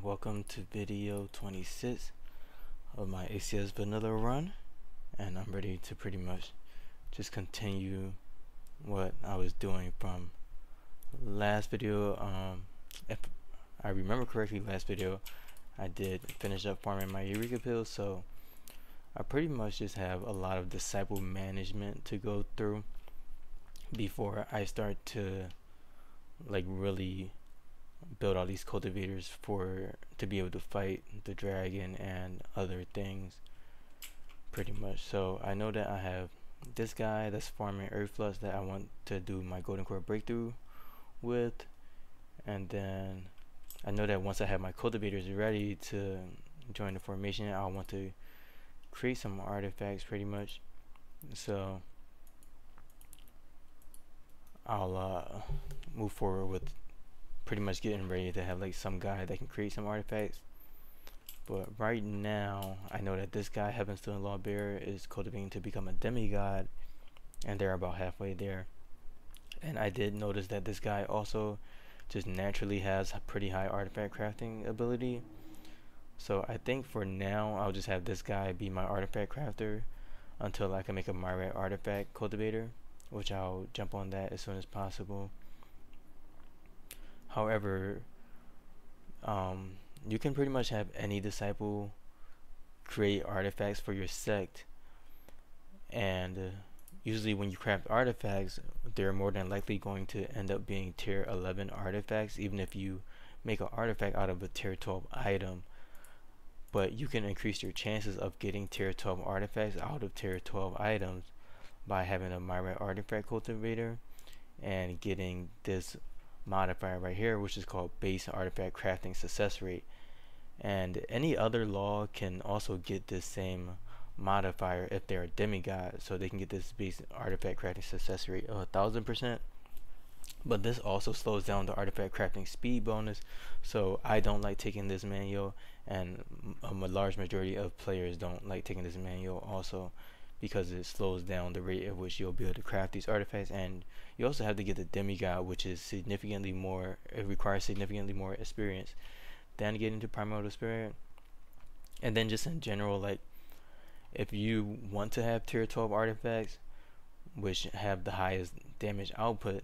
welcome to video 26 of my ACS vanilla run, and I'm ready to pretty much just continue what I was doing from last video. If I remember correctly, last video I did finish up farming my Eureka pills, so I pretty much just have a lot of disciple management to go through before I start to really build all these cultivators to be able to fight the dragon and other things pretty much. So I know that I have this guy that's farming earth flux that I want to do my golden core breakthrough with, and then I know that once I have my cultivators ready to join the formation, I want to create some artifacts pretty much. So I'll move forward with pretty much getting ready to have like some guy that can create some artifacts. But right now I know that this guy, Heavenstone Lawbearer, is cultivating to become a demigod, and they're about halfway there. And I did notice that this guy also just naturally has a pretty high artifact crafting ability. So I think for now I'll just have this guy be my artifact crafter until I can make a Myrat artifact cultivator, which I'll jump on that as soon as possible. However, you can pretty much have any disciple create artifacts for your sect, and usually when you craft artifacts, they're more than likely going to end up being tier 11 artifacts, even if you make an artifact out of a tier 12 item. But you can increase your chances of getting tier 12 artifacts out of tier 12 items by having a Myrat artifact cultivator and getting this modifier right here, which is called base artifact crafting success rate. And any other law can also get this same modifier if they're a demigod, so they can get this base artifact crafting success rate of 1000%. But this also slows down the artifact crafting speed bonus, so I don't like taking this manual, and a large majority of players don't like taking this manual also, because it slows down the rate at which you'll be able to craft these artifacts. And you also have to get the demigod, which is significantly more, it requires significantly more experience than getting to primordial spirit. And then just in general, like if you want to have tier 12 artifacts which have the highest damage output,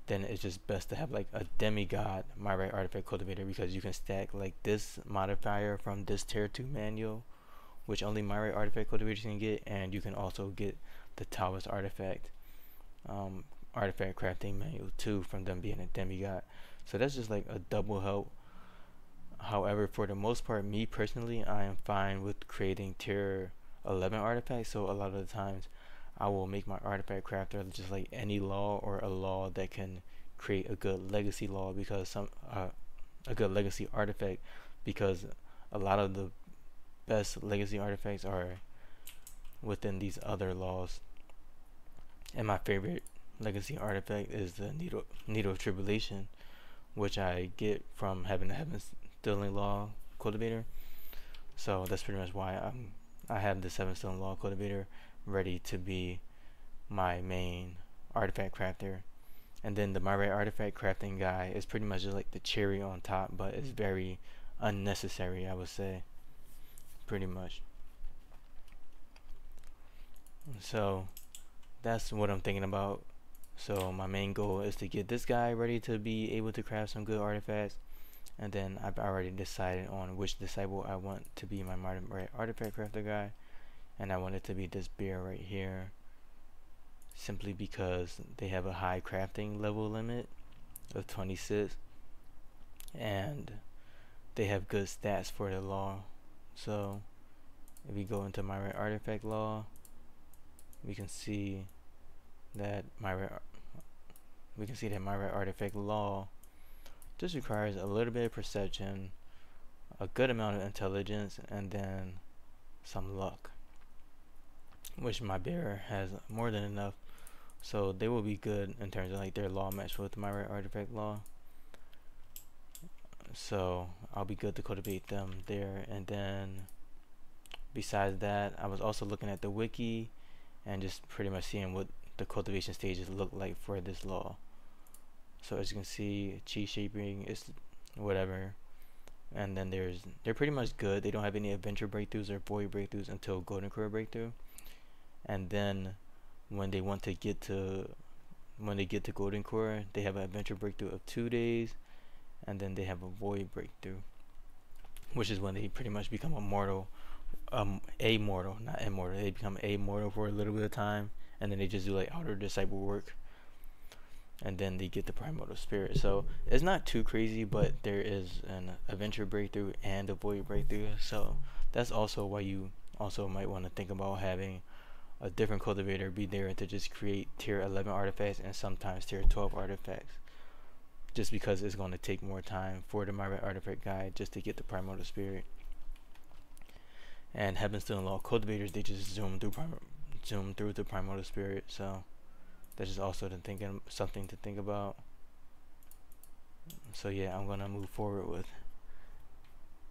then it's just best to have like a demigod Myrat artifact cultivator, because you can stack like this modifier from this tier 2 manual, which only Myrat artifact cultivators can get, and you can also get the Taoist artifact artifact crafting manual too from them being a demigod. So that's just like a double help. However, for the most part, me personally, I am fine with creating tier 11 artifacts. So a lot of the times I will make my artifact crafter just like any law, or a law that can create a good legacy law, because a good legacy artifact, because a lot of the best legacy artifacts are within these other laws. And my favorite legacy artifact is the Needle of Tribulation, which I get from having the Heavenstone Law cultivator. So that's pretty much why I have the Heavenstone Law cultivator ready to be my main artifact crafter. And then the Myrat artifact crafting guy is pretty much just like the cherry on top, but it's very unnecessary, I would say, pretty much. So that's what I'm thinking about. So my main goal is to get this guy ready to be able to craft some good artifacts, and then I've already decided on which disciple I want to be my Myrat artifact crafter guy, and I want it to be this bear right here, simply because they have a high crafting level limit of 26, and they have good stats for the law. So if we go into Myrat artifact law, we can see that Myrat artifact law just requires a little bit of perception, a good amount of intelligence, and then some luck, which my bear has more than enough. So they will be good in terms of like their law match with Myrat artifact law. So I'll be good to cultivate them there. And then besides that, I was also looking at the wiki and just pretty much seeing what the cultivation stages look like for this law. So as you can see, chi shaping is whatever. and then they're pretty much good. They don't have any adventure breakthroughs or void breakthroughs until golden core breakthrough, and then when they want to get to when they get to golden core, they have an adventure breakthrough of 2 days, and then they have a void breakthrough, which is when they pretty much become immortal, amortal, not immortal. They become amortal for a little bit of time, and then they just do like outer disciple work, and then they get the primordial spirit. So it's not too crazy, but there is an adventure breakthrough and a void breakthrough. So that's also why you also might want to think about having a different cultivator be there to just create tier 11 artifacts and sometimes tier 12 artifacts, just because it's going to take more time for the Myriad artifact guide just to get the primordial spirit. And Heaven's Still in Law cultivators, they just zoom through the primordial spirit. So that's just also something to think about. So yeah, I'm gonna move forward with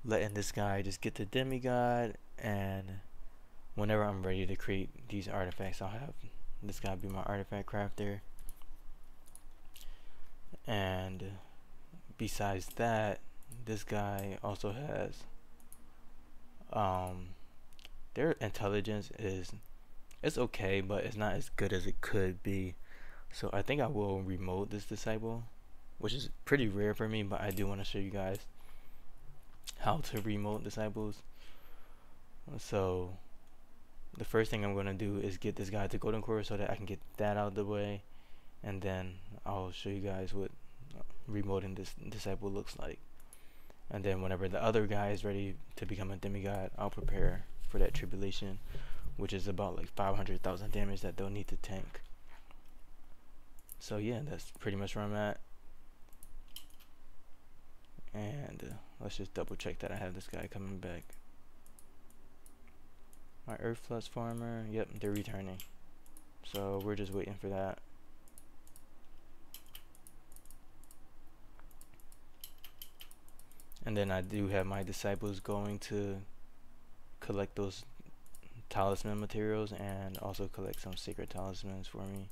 letting this guy just get the demi-god, and whenever I'm ready to create these artifacts, I'll have this guy be my artifact crafter. And besides that, this guy also has their intelligence it's okay, but it's not as good as it could be. So I think I will remote this disciple, which is pretty rare for me, but I do want to show you guys how to remote disciples. So the first thing I'm going to do is get this guy to golden core so that I can get that out of the way, and then I'll show you guys what remoting this disciple looks like. And then whenever the other guy is ready to become a demigod, I'll prepare for that tribulation, which is about like 500,000 damage that they'll need to tank. So yeah, that's pretty much where I'm at. And let's just double check that I have this guy coming back. My Earth Flux farmer, yep, they're returning. So we're just waiting for that. And then I do have my disciples going to collect those talisman materials and also collect some sacred talismans for me.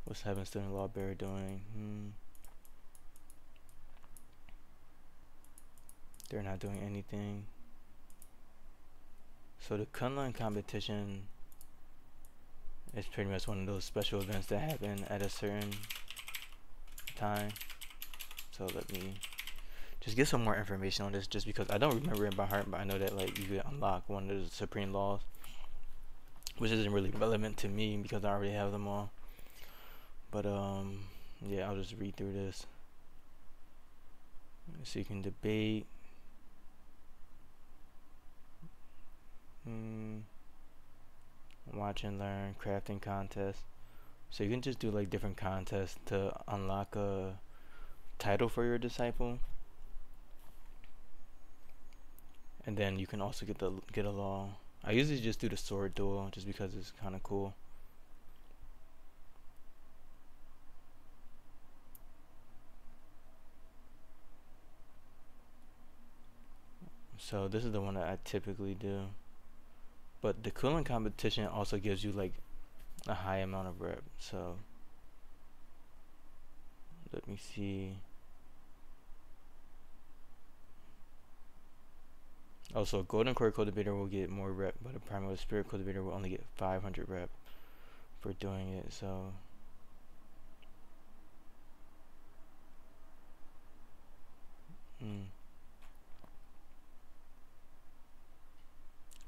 What's Heaven's Still in Law Bear doing? They're not doing anything. So the Kunlun competition is pretty much one of those special events that happen at a certain time. So let me just get some more information on this, just because I don't remember it by heart, but I know that like you could unlock one of the supreme laws, which isn't really relevant to me because I already have them all. But yeah, I'll just read through this. So you can debate. Watch and learn, crafting contest. So you can just do like different contests to unlock a title for your disciple. And then you can also get a law. I usually just do the sword duel just because it's kind of cool. So this is the one that I typically do. But the cooling competition also gives you like a high amount of rep. So let me see. Also, golden core cultivator will get more rep, but a primal spirit cultivator will only get 500 rep for doing it. So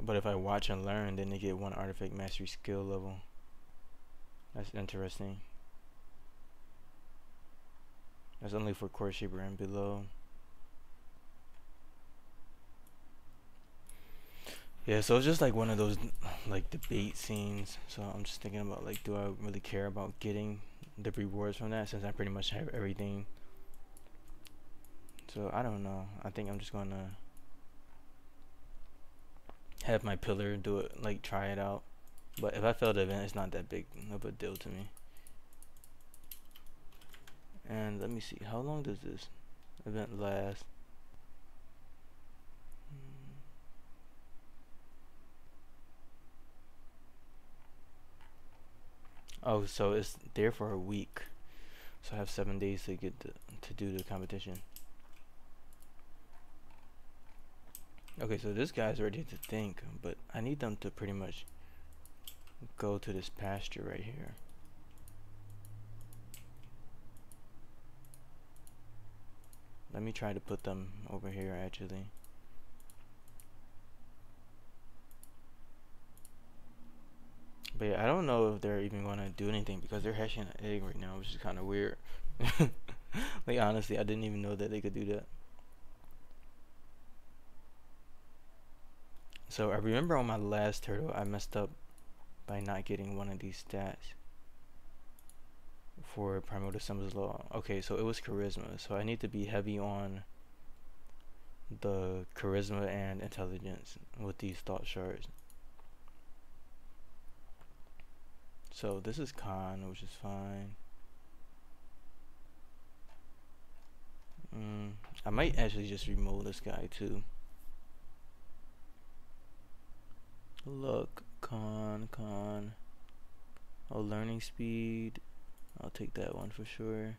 but if I watch and learn, then they get 1 artifact mastery skill level. That's interesting. That's only for core shaper and below. Yeah, so it's just like one of those like debate scenes. So I'm just thinking about like, do I really care about getting the rewards from that, since I pretty much have everything? So I don't know. I think I'm just gonna have my pillar do it, like try it out. But if I fail the event, it's not that big of a deal to me. And let me see, how long does this event last? Oh, so it's there for a week. So I have 7 days to get to do the competition. Okay, so this guy's ready to think, but I need them to pretty much go to this pasture right here. Let me try to put them over here actually. But yeah, I don't know if they're even gonna do anything because they're hatching an egg right now, which is kind of weird. Like honestly, I didn't even know that they could do that. So I remember on my last turtle, I messed up by not getting one of these stats for Primordial Symbols Law. Okay, so it was charisma, so I need to be heavy on the charisma and intelligence with these thought shards. So this is con, which is fine. I might actually just remove this guy too. Look, con. Oh, learning speed. I'll take that one for sure.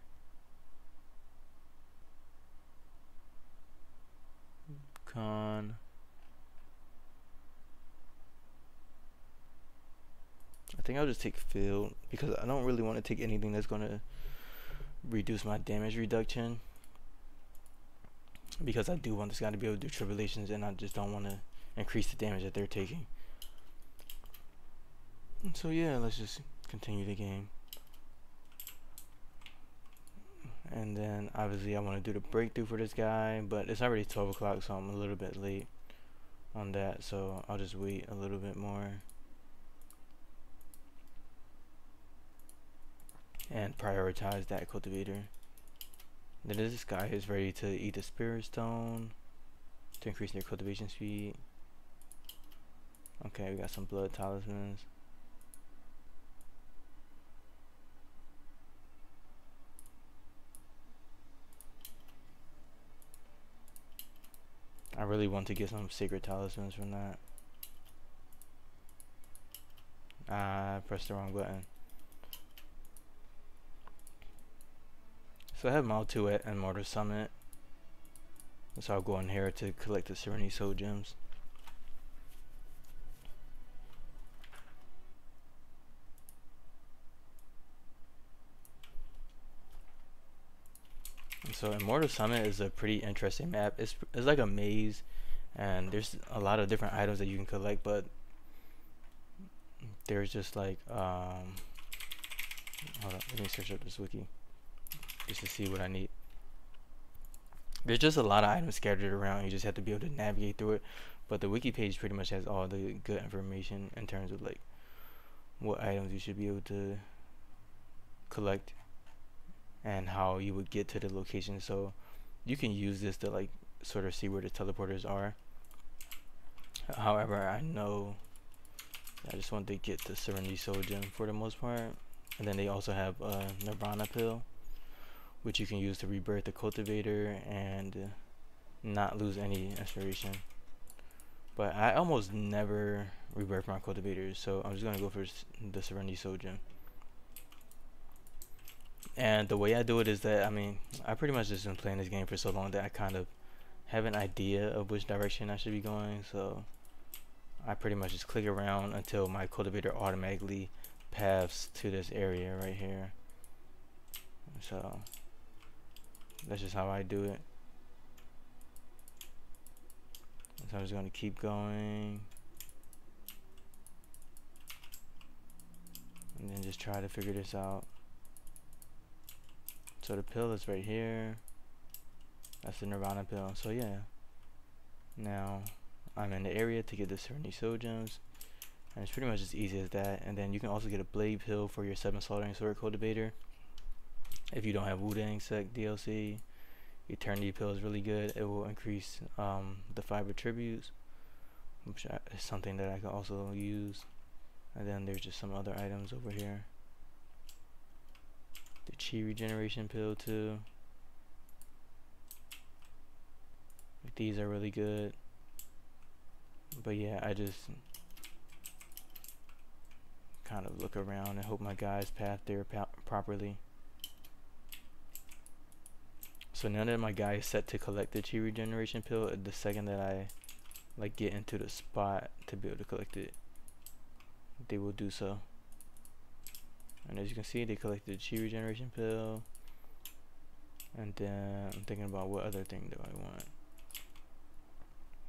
Con. I think I'll just take field because I don't really want to take anything that's going to reduce my damage reduction, because I do want this guy to be able to do tribulations and I just don't want to increase the damage that they're taking. So yeah, let's just continue the game. And then obviously I want to do the breakthrough for this guy, but it's already 12 o'clock, so I'm a little bit late on that, so I'll just wait a little bit more and prioritize that cultivator. Then this guy is ready to eat the spirit stone to increase their cultivation speed. Okay, we got some blood talismans. I really want to get some sacred talismans from that. I pressed the wrong button. So I have Mile 2 at Immortal Summit. So I'll go in here to collect the Serenity Soul Gems. So Immortal Summit is a pretty interesting map. It's like a maze, and there's a lot of different items that you can collect, but there's just like hold on, let me search up this wiki just to see what I need. There's just a lot of items scattered around. You just have to be able to navigate through it, but the wiki page pretty much has all the good information in terms of like what items you should be able to collect and how you would get to the location. So you can use this to like sort of see where the teleporters are. However, I know I just want to get the Serenity Soul Gem for the most part. And then they also have a Nirvana pill, which you can use to rebirth the cultivator and not lose any inspiration. But I almost never rebirth my cultivators, so I'm just gonna go for the Serenity Soul Gem. And the way I do it is that, I mean, I pretty much just been playing this game for so long that I kind of have an idea of which direction I should be going, so I pretty much just click around until my cultivator automatically paths to this area right here. So that's just how I do it. So I'm just going to keep going and then just try to figure this out. So the pill is right here. That's the Nirvana pill. So yeah, now I'm in the area to get the Serenity Soul Gems, and it's pretty much as easy as that. And then you can also get a Blade pill for your 7 Slaughtering Sword cultivator if you don't have Wu-Dang Sect DLC. Eternity pill is really good. It will increase the fiber tributes, which is something that I can also use. And then there's just some other items over here. The Chi regeneration pill too. These are really good. But yeah, I just kind of look around and hope my guys path there properly. So now that my guy is set to collect the chi regeneration pill, the second that I like get into the spot to be able to collect it, they will do so. And as you can see, they collected the chi regeneration pill. And then I'm thinking about what other thing do I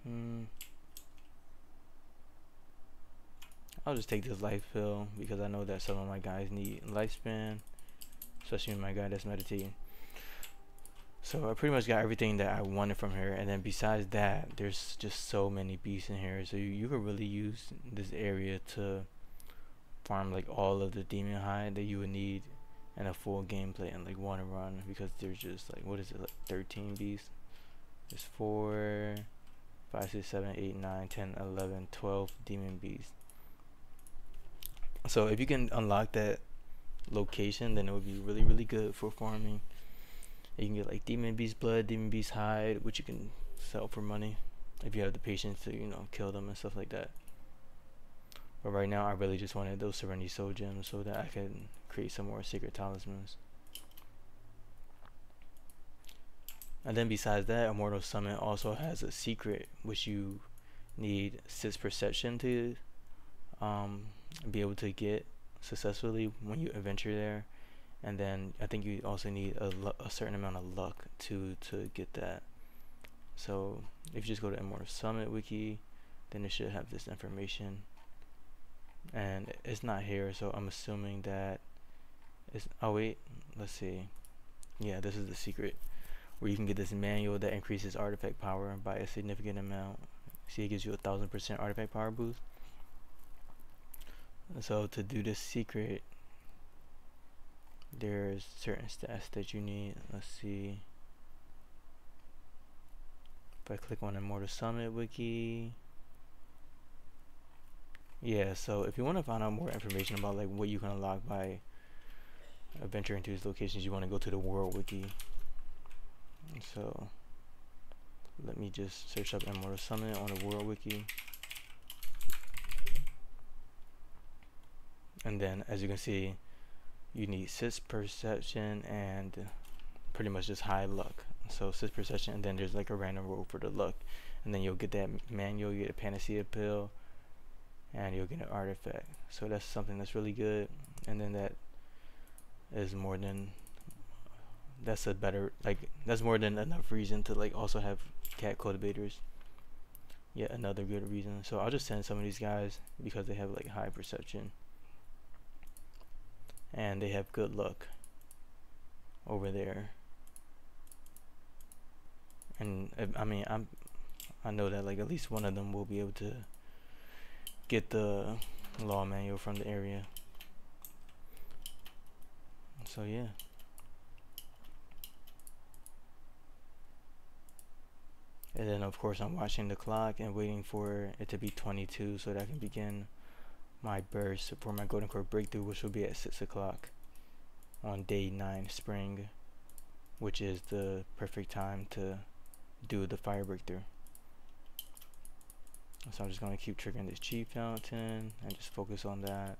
want. I'll just take this life pill because I know that some of my guys need lifespan, especially my guy that's meditating. So I pretty much got everything that I wanted from her, and then besides that, there's just so many beasts in here. So you could really use this area to farm like all of the demon hide that you would need in a full gameplay and like one run, because there's just like, what is it, like 13 beasts? There's 4, 5, 6, 7, 8, 9, 10, 11, 12 demon beasts. So if you can unlock that location, then it would be really, really good for farming. You can get like demon beast blood, demon beast hide, which you can sell for money if you have the patience to, you know, kill them and stuff like that. But right now, I really just wanted those Serenity Soul Gems so that I can create some more Sacred Talismans. And then besides that, Immortal Summit also has a secret which you need 6 perception to be able to get successfully when you adventure there. And then I think you also need a certain amount of luck to get that. So if you just go to Immortal Summit wiki, then it should have this information. And it's not here, so I'm assuming that it's, oh wait, let's see. Yeah, this is the secret where you can get this manual that increases artifact power by a significant amount. See, it gives you 1000% artifact power boost. So to do this secret, there's certain stats that you need. Let's see. If I click on Immortal Summit wiki, yeah, so if you want to find out more information about like what you can unlock by adventuring to these locations, you want to go to the World Wiki. So let me just search up Immortal Summit on the World Wiki. And then as you can see, you need 6 perception and pretty much just high luck. So 6 perception, and then there's like a random roll for the luck. And then you'll get that manual, you get a panacea pill, and you'll get an artifact. So that's something that's really good. And then that is more than, that's a better, like, that's more than enough reason to like also have cat cultivators. Yet another good reason. So I'll just send some of these guys because they have like high perception and they have good luck over there. And I mean, I know that like at least one of them will be able to get the law manual from the area. So yeah. And then of course I'm watching the clock and waiting for it to be 22 so that I can begin my burst for my golden core breakthrough, which will be at 6 o'clock on day 9 spring, which is the perfect time to do the fire breakthrough. So I'm just going to keep triggering this chi fountain and just focus on that.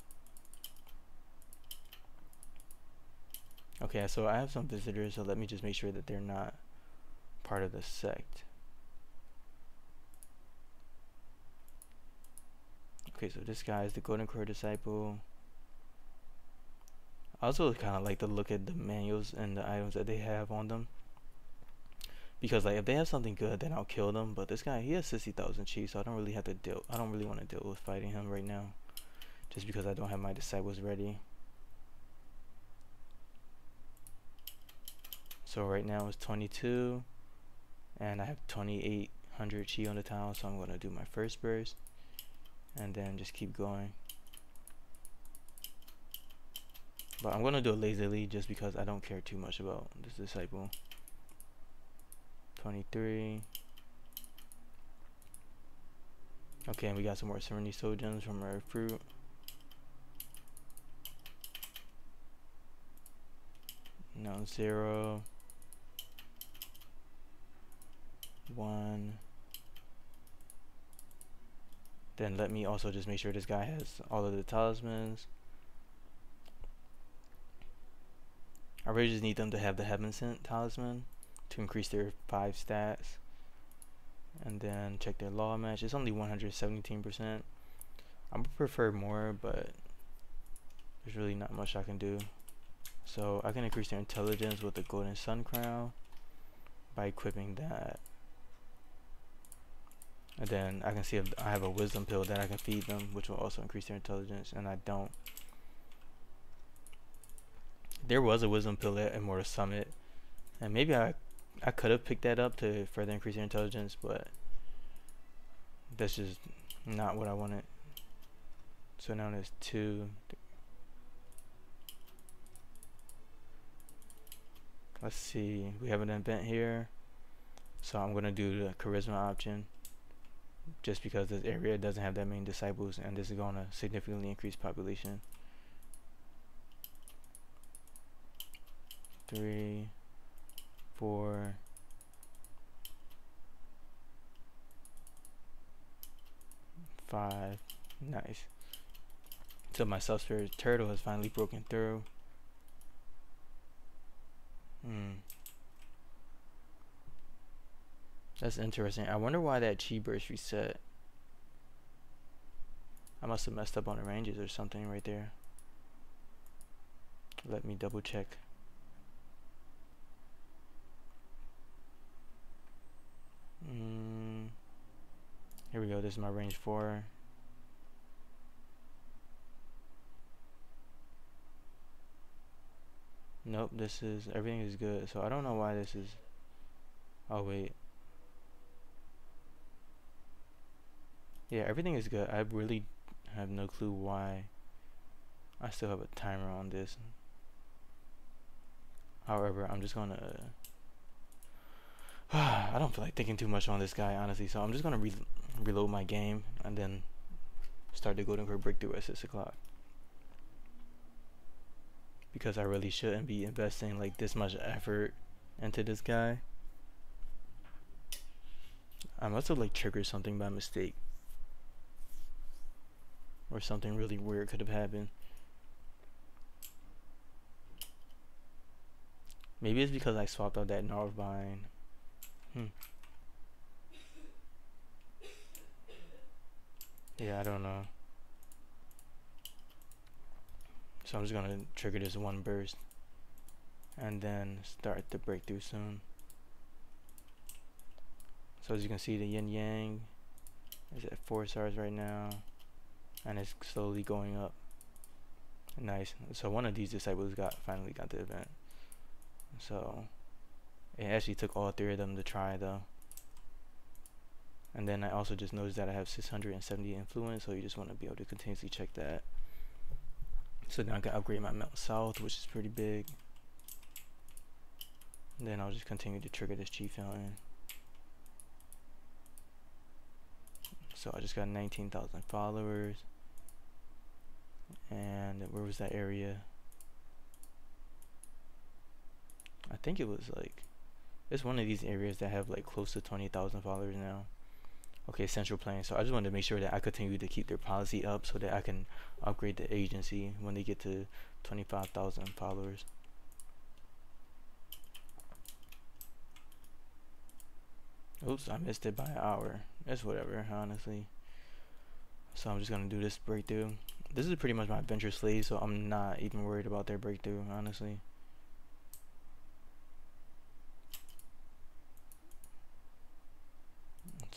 Okay, so I have some visitors, so let me just make sure that they're not part of the sect. Okay, so this guy is the Golden Core Disciple. I also kind of like to look at the manuals and the items that they have on them, because like if they have something good, then I'll kill them. But this guy, he has 60,000 chi, so I don't really have to deal. I don't really want to deal with fighting him right now, just because I don't have my disciples ready. So right now it's 22, and I have 2,800 chi on the town. So I'm gonna do my first burst, and then just keep going. But I'm gonna do it lazily just because I don't care too much about this disciple. 23. Okay, and we got some more Serenity Soul Gems from our fruit. No, 0, 1. Then let me also just make sure this guy has all of the talismans. I really just need them to have the Heaven Sent talisman to increase their 5 stats. And then check their law match. It's only 117%. I would prefer more, but there's really not much I can do. So I can increase their intelligence with the golden sun crown by equipping that. And then I can see if I have a wisdom pill that I can feed them, which will also increase their intelligence, and I don't. There was a wisdom pill at Immortal Summit, and maybe I could have picked that up to further increase their intelligence, but that's just not what I wanted. So now there's 2. Let's see, we have an event here, so I'm gonna do the charisma option just because this area doesn't have that many disciples, and this is gonna significantly increase population. 3, 4, 5. Nice. So my self-spirit turtle has finally broken through. That's interesting. I wonder why that chi burst reset. I must have messed up on the ranges or something right there. Let me double check. Here we go. This is my range 4. Nope, this is, everything is good. So I don't know why this is, oh wait. Yeah, everything is good. I really have no clue why I still have a timer on this. However, I'm just gonna I don't feel like thinking too much on this guy, honestly, so I'm just gonna reload my game and then start the golden core breakthrough at 6 o'clock, because I really shouldn't be investing like this much effort into this guy. I must have like triggered something by mistake, or something really weird could have happened. Maybe it's because I swapped out that Gnarlvine. Yeah, I don't know. So I'm just gonna trigger this one burst and then start the breakthrough soon. So as you can see, the yin yang is at 4 stars right now, and it's slowly going up. Nice. So one of these disciples finally got the event. So it actually took all 3 of them to try though. And then I also just noticed that I have 670 influence, so you just want to be able to continuously check that. So now I can upgrade my Mount South, which is pretty big. And then I'll just continue to trigger this Chi Fountain. So I just got 19,000 followers. And where was that area? I think it was like, it's one of these areas that have like close to 20,000 followers now. Okay, Central Plain. So I just wanted to make sure that I continue to keep their policy up so that I can upgrade the agency when they get to 25,000 followers. Oops, I missed it by an hour. It's whatever, honestly. So I'm just gonna do this breakthrough. This is pretty much my adventure slave, so I'm not even worried about their breakthrough, honestly.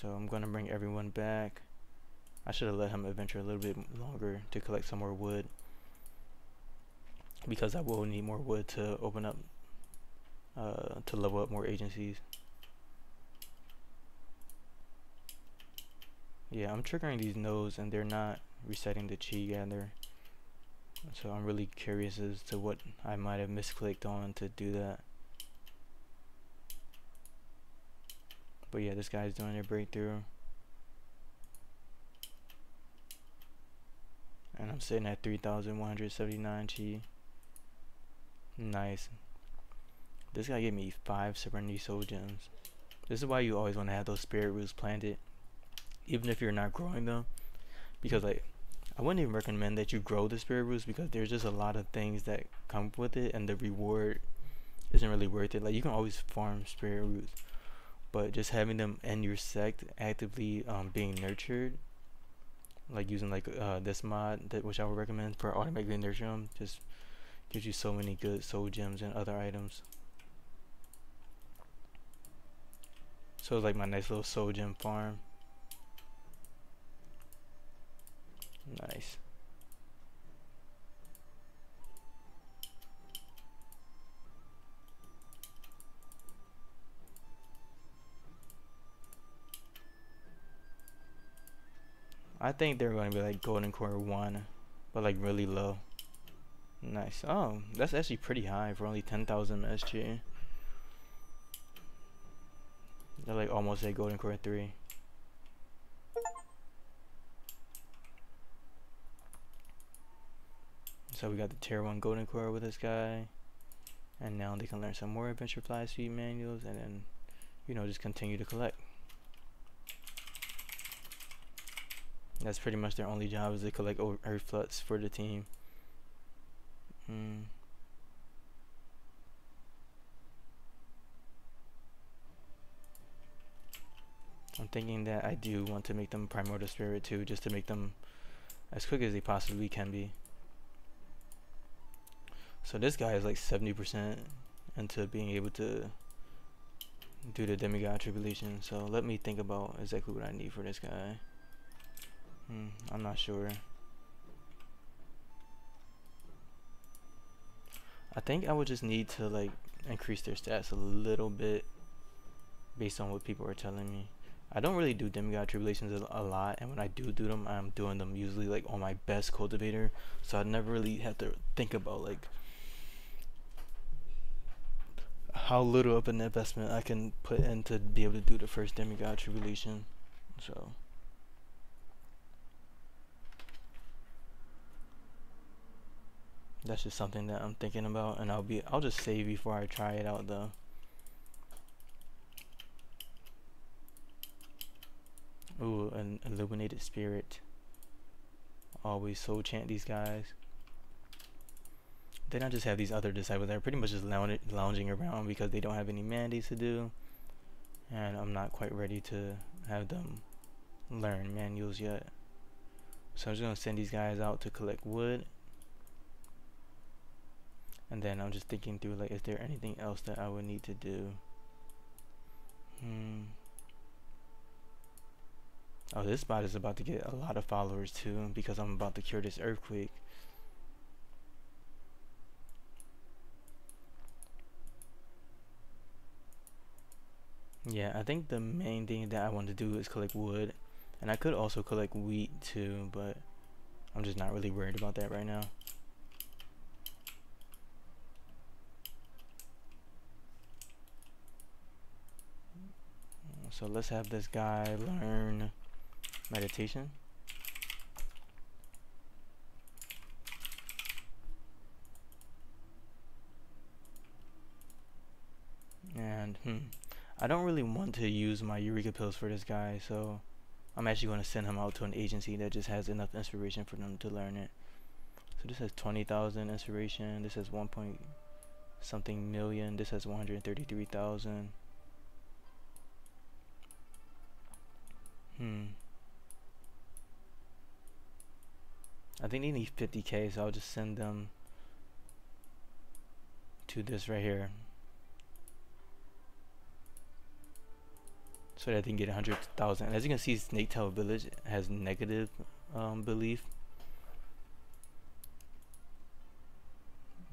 So I'm gonna bring everyone back. I should have let him adventure a little bit longer to collect some more wood, because I will need more wood to open up, to level up more agencies. Yeah, I'm triggering these nodes and they're not resetting the chi gather. So I'm really curious as to what I might have misclicked on to do that. But yeah, this guy's doing a breakthrough. And I'm sitting at 3,179 chi. Nice. This guy gave me 5 Serenity Soul Gems. This is why you always want to have those spirit roots planted, even if you're not growing them. Because like, I wouldn't even recommend that you grow the spirit roots, because there's just a lot of things that come with it, and the reward isn't really worth it. Like you can always farm spirit roots, but just having them in your sect actively being nurtured, like using like this mod that which I would recommend for automatically nurture them, just gives you so many good soul gems and other items. So it's like my nice little soul gem farm. Nice. I think they're going to be like golden core 1, but like really low. Nice. Oh, that's actually pretty high for only 10,000 SG. They're like almost at golden core 3. So we got the tier 1 golden core with this guy. And now they can learn some more adventure fly suite manuals and then, you know, just continue to collect. That's pretty much their only job, is to collect earth floods for the team. I'm thinking that I do want to make them primordial spirit too, just to make them as quick as they possibly can be. So this guy is like 70% into being able to do the demi-god tribulation. So let me think about exactly what I need for this guy. I'm not sure. I think I would just need to like increase their stats a little bit based on what people are telling me. I don't really do demigod tribulations a lot, and when I do them, I'm doing them usually like on my best cultivator, so I never really have to think about like how little of an investment I can put in to be able to do the first demigod tribulation. So that's just something that I'm thinking about, and I'll just save before I try it out though. Ooh, an illuminated spirit. Always soul chant these guys. Then I just have these other disciples that are pretty much just lounging around because they don't have any mandates to do, and I'm not quite ready to have them learn manuals yet. So I'm just gonna send these guys out to collect wood, and then I'm just thinking through like, is there anything else that I would need to do? Oh, this spot is about to get a lot of followers too, because I'm about to cure this earthquake. Yeah, I think the main thing that I want to do is collect wood, and I could also collect wheat too, but I'm just not really worried about that right now. So let's have this guy learn meditation. And I don't really want to use my Eureka pills for this guy, so I'm actually going to send him out to an agency that just has enough inspiration for them to learn it. So this has 20,000 inspiration, this has 1 point something million, this has 133,000. I think they need 50k, so I'll just send them to this right here, so that they can get 100,000. As you can see, Snaketail Village has negative belief,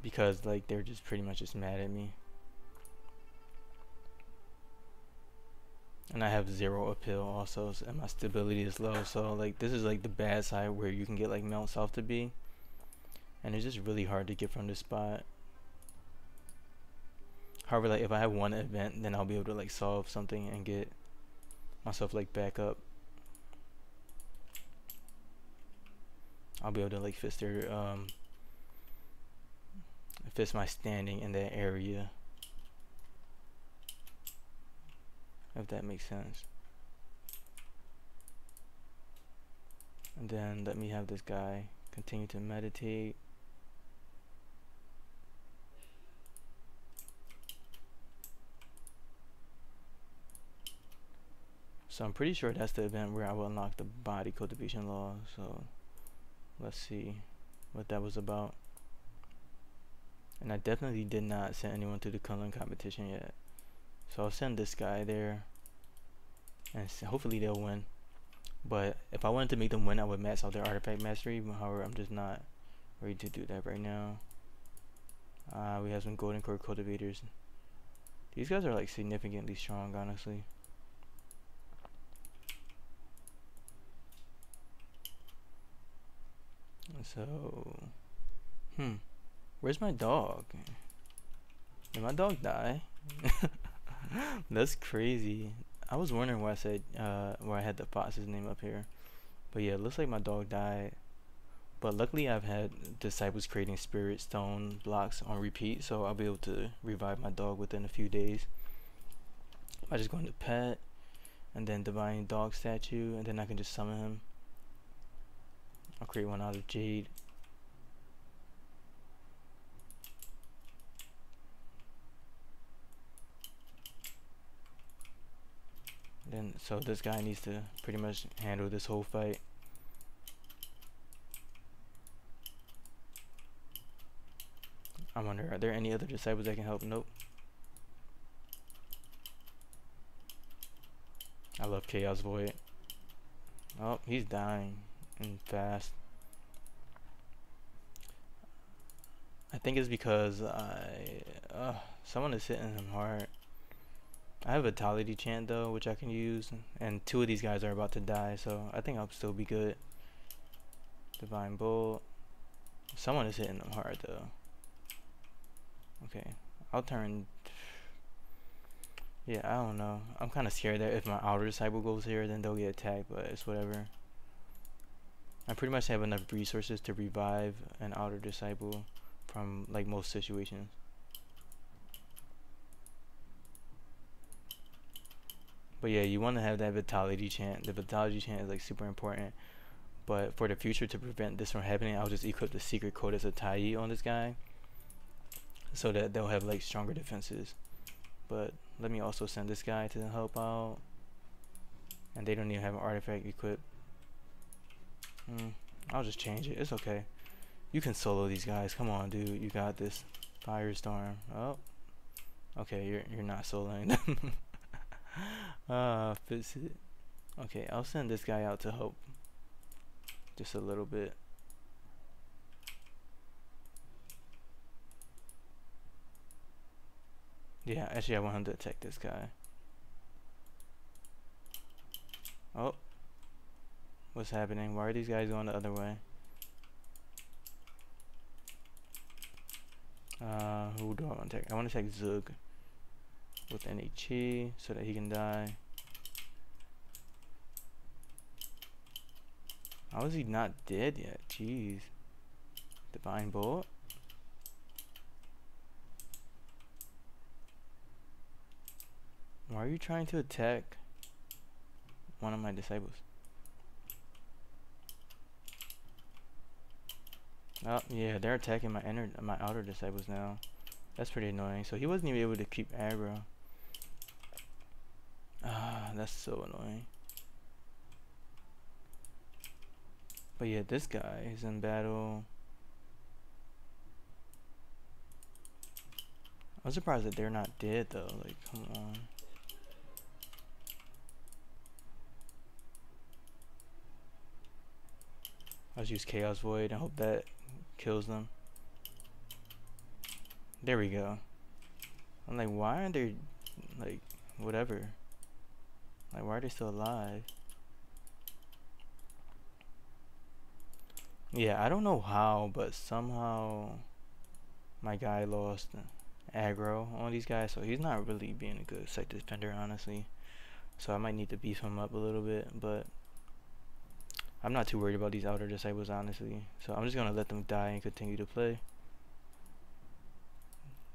because like they're just pretty much just mad at me, and I have 0 appeal also, and my stability is low. So like this is like the bad side where you can get like Mount South to be, and it's just really hard to get from this spot. However, like if I have one event, then I'll be able to like solve something and get myself like back up. I'll be able to like fix their fix my standing in that area, if that makes sense. And then let me have this guy continue to meditate. So I'm pretty sure that's the event where I will unlock the body cultivation law. So let's see what that was about. And I definitely did not send anyone to the culling competition yet. So I'll send this guy there, and hopefully they'll win. But if I wanted to make them win, I would max out their artifact mastery. However, I'm just not ready to do that right now. We have some golden core cultivators. These guys are like significantly strong, honestly. So, where's my dog? Did my dog die? That's crazy. I was wondering why I said why I had the fox's name up here. But yeah, it looks like my dog died. But luckily I've had disciples creating spirit stone blocks on repeat, so I'll be able to revive my dog within a few days. I just go into pet and then divine dog statue, and then I can just summon him. I'll create one out of jade. Then so this guy needs to pretty much handle this whole fight. I wonder, are there any other disciples that can help? Nope. I love Chaos Void. Oh, he's dying and fast. I think it's because someone is hitting him hard. I have a Vitality Chant though, which I can use, and two of these guys are about to die, so I think I'll still be good. Divine Bolt. Someone is hitting them hard though. Okay, I'll turn. Yeah, I don't know. I'm kind of scared that if my outer disciple goes here, then they'll get attacked, but it's whatever. I pretty much have enough resources to revive an outer disciple from like most situations. But yeah, you want to have that Vitality Chant. The Vitality Chant is like super important. But for the future, to prevent this from happening, I'll just equip the Secret Codex of Tai on this guy, so that they'll have like stronger defenses. But let me also send this guy to help out, and they don't even have an artifact equipped. I'll just change it. It's okay. You can solo these guys. Come on, dude. You got this. Firestorm. Oh, okay. You're not soloing them. Fix it. Okay, I'll send this guy out to help just a little bit. Yeah, actually I want him to attack this guy. Oh, what's happening? Why are these guys going the other way? Who do I want to attack? I want to attack Zug with NHE so that he can die. How is he not dead yet? Jeez. Divine Bolt. Why are you trying to attack one of my disciples? Oh yeah, they're attacking my outer disciples now. That's pretty annoying. So he wasn't even able to keep aggro. That's so annoying. But yeah, this guy is in battle. I'm surprised that they're not dead though. Like, come on. I'll use Chaos Void and hope that kills them. There we go. I'm like, why aren't they, like, whatever? Like, why are they still alive? Yeah, I don't know how, but somehow my guy lost aggro on these guys, so he's not really being a good site defender, honestly. So I might need to beef him up a little bit, but I'm not too worried about these outer disciples, honestly. So I'm just gonna let them die and continue to play.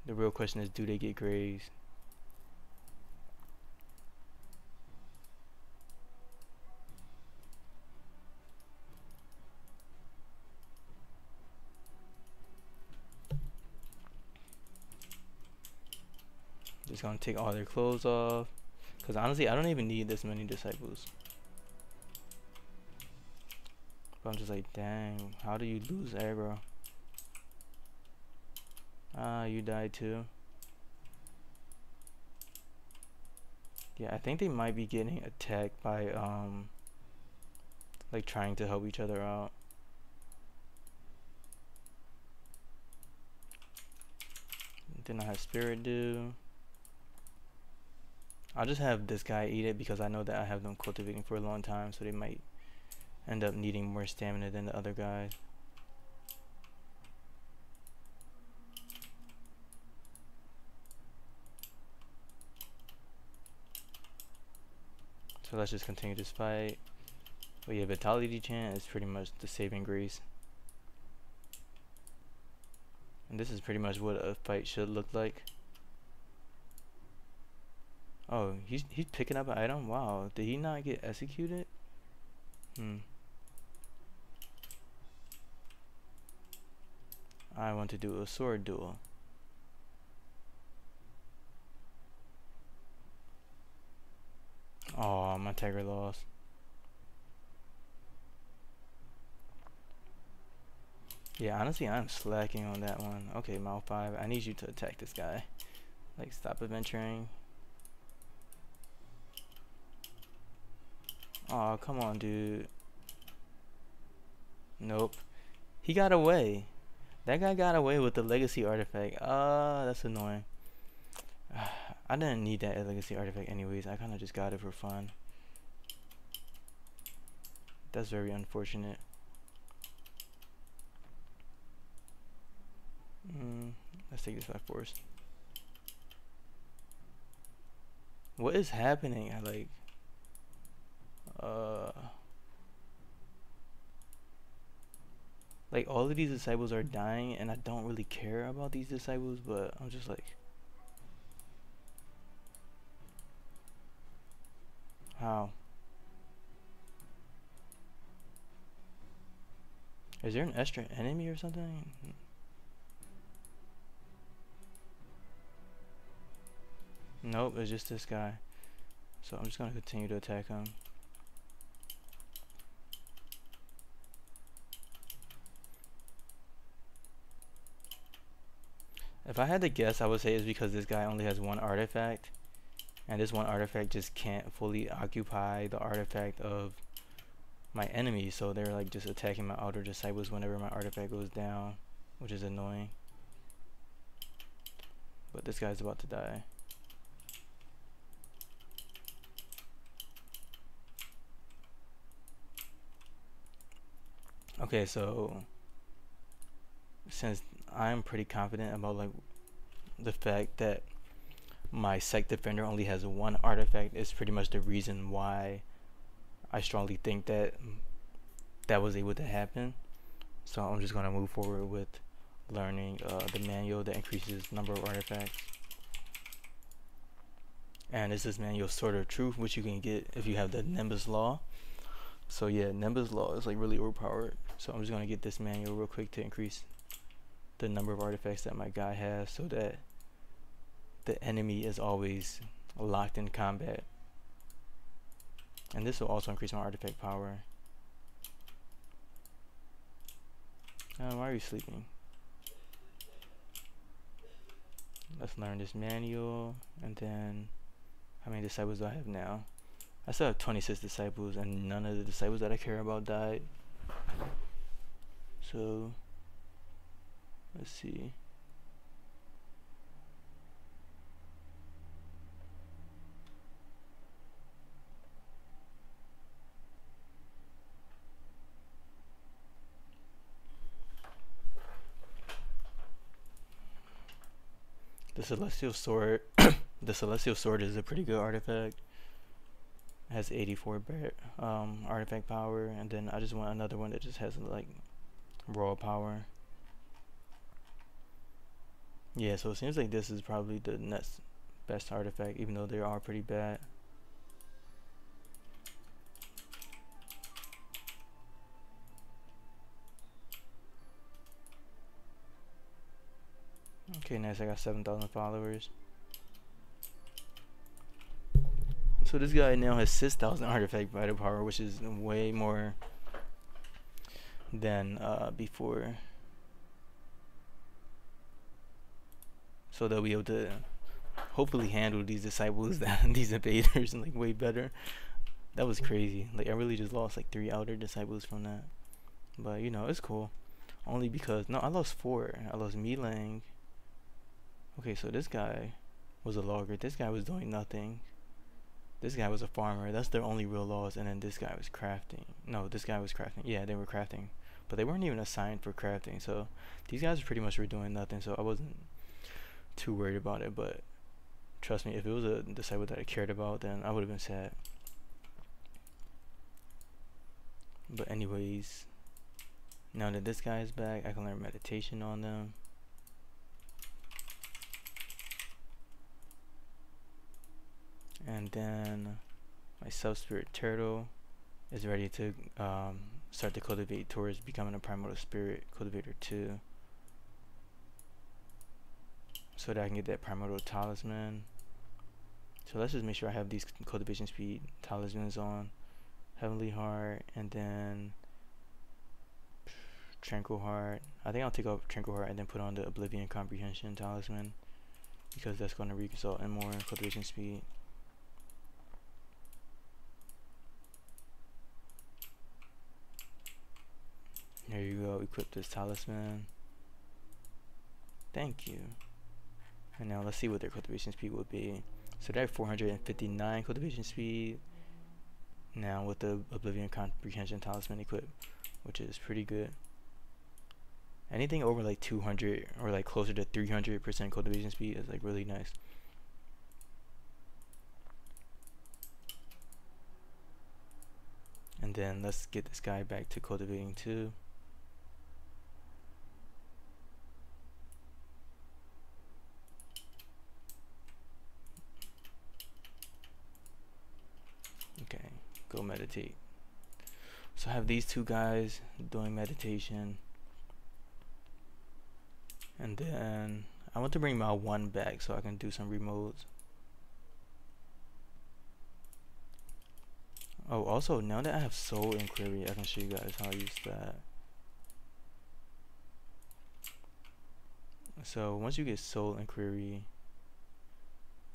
The real question is, do they get graves? Just gonna take all their clothes off, Because honestly, I don't even need this many disciples. But I'm just like, dang, how do you lose aggro? Ah, you died too. Yeah, I think they might be getting attacked by like trying to help each other out. Then I have Spirit do. I'll just have this guy eat it because I know that I have them cultivating for a long time, so they might end up needing more stamina than the other guys. So let's just continue this fight. But yeah, Vitality Chant is pretty much the saving grace. And this is pretty much what a fight should look like. Oh, he's picking up an item? Wow, did he not get executed? I want to do a sword duel. Oh, my Tiger lost. Yeah, honestly, I'm slacking on that one. Okay, Mal 5, I need you to attack this guy. Like, stop adventuring. Oh, come on, dude. Nope. He got away. That guy got away with the legacy artifact. That's annoying. I didn't need that legacy artifact anyways. I kind of just got it for fun. That's very unfortunate. Let's take this by force. What is happening? Like all of these disciples are dying, and I don't really care about these disciples, but I'm just like, how? Is there an extra enemy or something? Nope, it's just this guy. So I'm just gonna continue to attack him. If I had to guess, I would say it's because this guy only has one artifact, and this one artifact just can't fully occupy the artifact of my enemy, so they're like just attacking my outer disciples whenever my artifact goes down, which is annoying. But this guy's about to die. Okay, so since I'm pretty confident about like the fact that my sect defender only has one artifact, is pretty much the reason why I strongly think that that was able to happen. So I'm just gonna move forward with learning the manual that increases number of artifacts. And this is manual Sword of Truth, which you can get if you have the Nimbus Law. So yeah, Nimbus Law is like really overpowered. So I'm just gonna get this manual real quick to increase the number of artifacts that my guy has, so that the enemy is always locked in combat. And this will also increase my artifact power. Why are you sleeping? Let's learn this manual, and then how many disciples do I have now? I still have 26 disciples, and none of the disciples that I care about died. So let's see. The Celestial Sword. The Celestial Sword is a pretty good artifact. It has 84 artifact power, and then I just want another one that just has like raw power. Yeah, so it seems like this is probably the next best artifact, even though they are pretty bad. Okay, nice. I got 7,000 followers. So this guy now has 6,000 artifact vital power, which is way more than before. So they'll be able to hopefully handle these disciples, these invaders, like way better. That was crazy. Like I really just lost like 3 outer disciples from that. But you know, it's cool. Only because no, I lost 4. I lost Milang. Okay, so this guy was a logger. This guy was doing nothing. This guy was a farmer. That's their only real loss. And then this guy was crafting. No, this guy was crafting. Yeah, they were crafting. But they weren't even assigned for crafting. So these guys pretty much were doing nothing. So I wasn't too worried about it. But trust me, if it was a disciple that I cared about, then I would have been sad. But anyways, now that this guy is back, I can learn meditation on them. And then my sub-spirit turtle is ready to start to cultivate towards becoming a primordial spirit cultivator 2, so that I can get that primordial talisman. So let's just make sure I have these cultivation speed talismans on. Heavenly Heart, and then Tranquil Heart. I think I'll take off Tranquil Heart and then put on the Oblivion Comprehension talisman, because that's going to result in more cultivation speed. There you go, equip this talisman. Thank you. And now let's see what their cultivation speed would be. So they have 459 cultivation speed now with the Oblivion Comprehension talisman equipped, which is pretty good. Anything over like 200 or like closer to 300% cultivation speed is like really nice. And then let's get this guy back to cultivating 2. Okay, go meditate. So I have these 2 guys doing meditation. And then I want to bring my 1 back so I can do some Remolds. Oh, also, now that I have Soul Inquiry, I can show you guys how I use that. So once you get Soul Inquiry,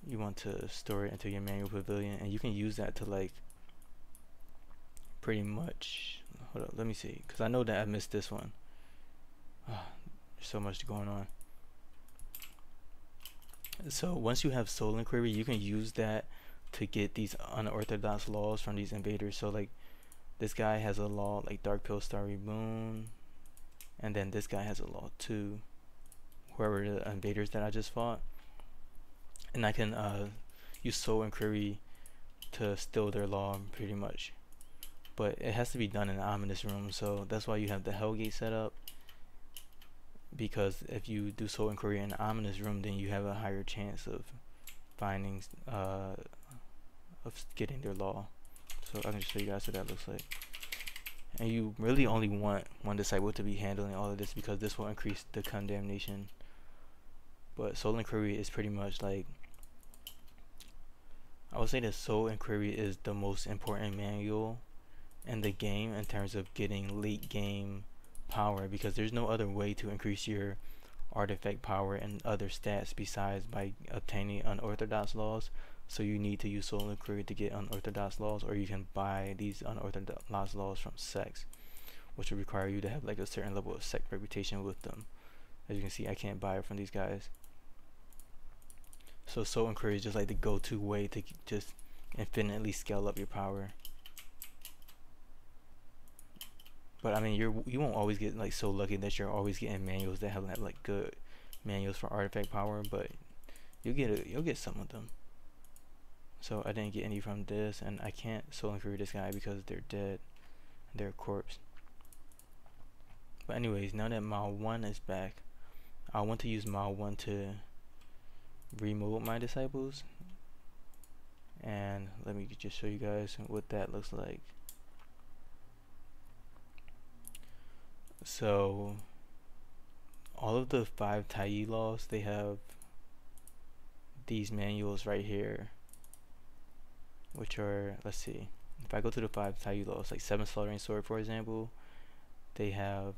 you want to store it into your manual pavilion, and you can use that to like pretty much, hold up, let me see, because I know that I missed this one. There's so much going on. So once you have Soul Inquiry, you can use that to get these unorthodox laws from these invaders. So like this guy has a law like Dark Pill Starry Moon, and then this guy has a law too, whoever the invaders that I just fought. And I can use Soul Inquiry to steal their law pretty much. But it has to be done in the ominous room, so that's why you have the Hellgate set up. Because if you do Soul Inquiry in the ominous room, then you have a higher chance of finding of getting their law. So I can just show you guys what that looks like. And you really only want 1 disciple to be handling all of this, because this will increase the condemnation. But Soul Inquiry is pretty much like, I would say that Soul Inquiry is the most important manual in the game in terms of getting late game power, because there's no other way to increase your artifact power and other stats besides by obtaining unorthodox laws. So you need to use Soul Inquiry to get unorthodox laws, or you can buy these unorthodox laws from sects, which will require you to have like a certain level of sect reputation with them. As you can see, I can't buy it from these guys. So Soul Inquiry is just like the go-to way to just infinitely scale up your power. But I mean, you won't always get like so lucky that you're always getting manuals that have like good manuals for artifact power, but you'll get some of them. So I didn't get any from this, and I can't Soul Inquiry this guy because they're dead, they're a corpse. But anyways, now that Mao 1 is back, I want to use Mao 1 to remold my disciples, and let me just show you guys what that looks like. So all of the 5 Tai laws, they have these manuals right here, which are, let's see, if I go to the 5 value lows, like 7 slaughtering sword for example, they have,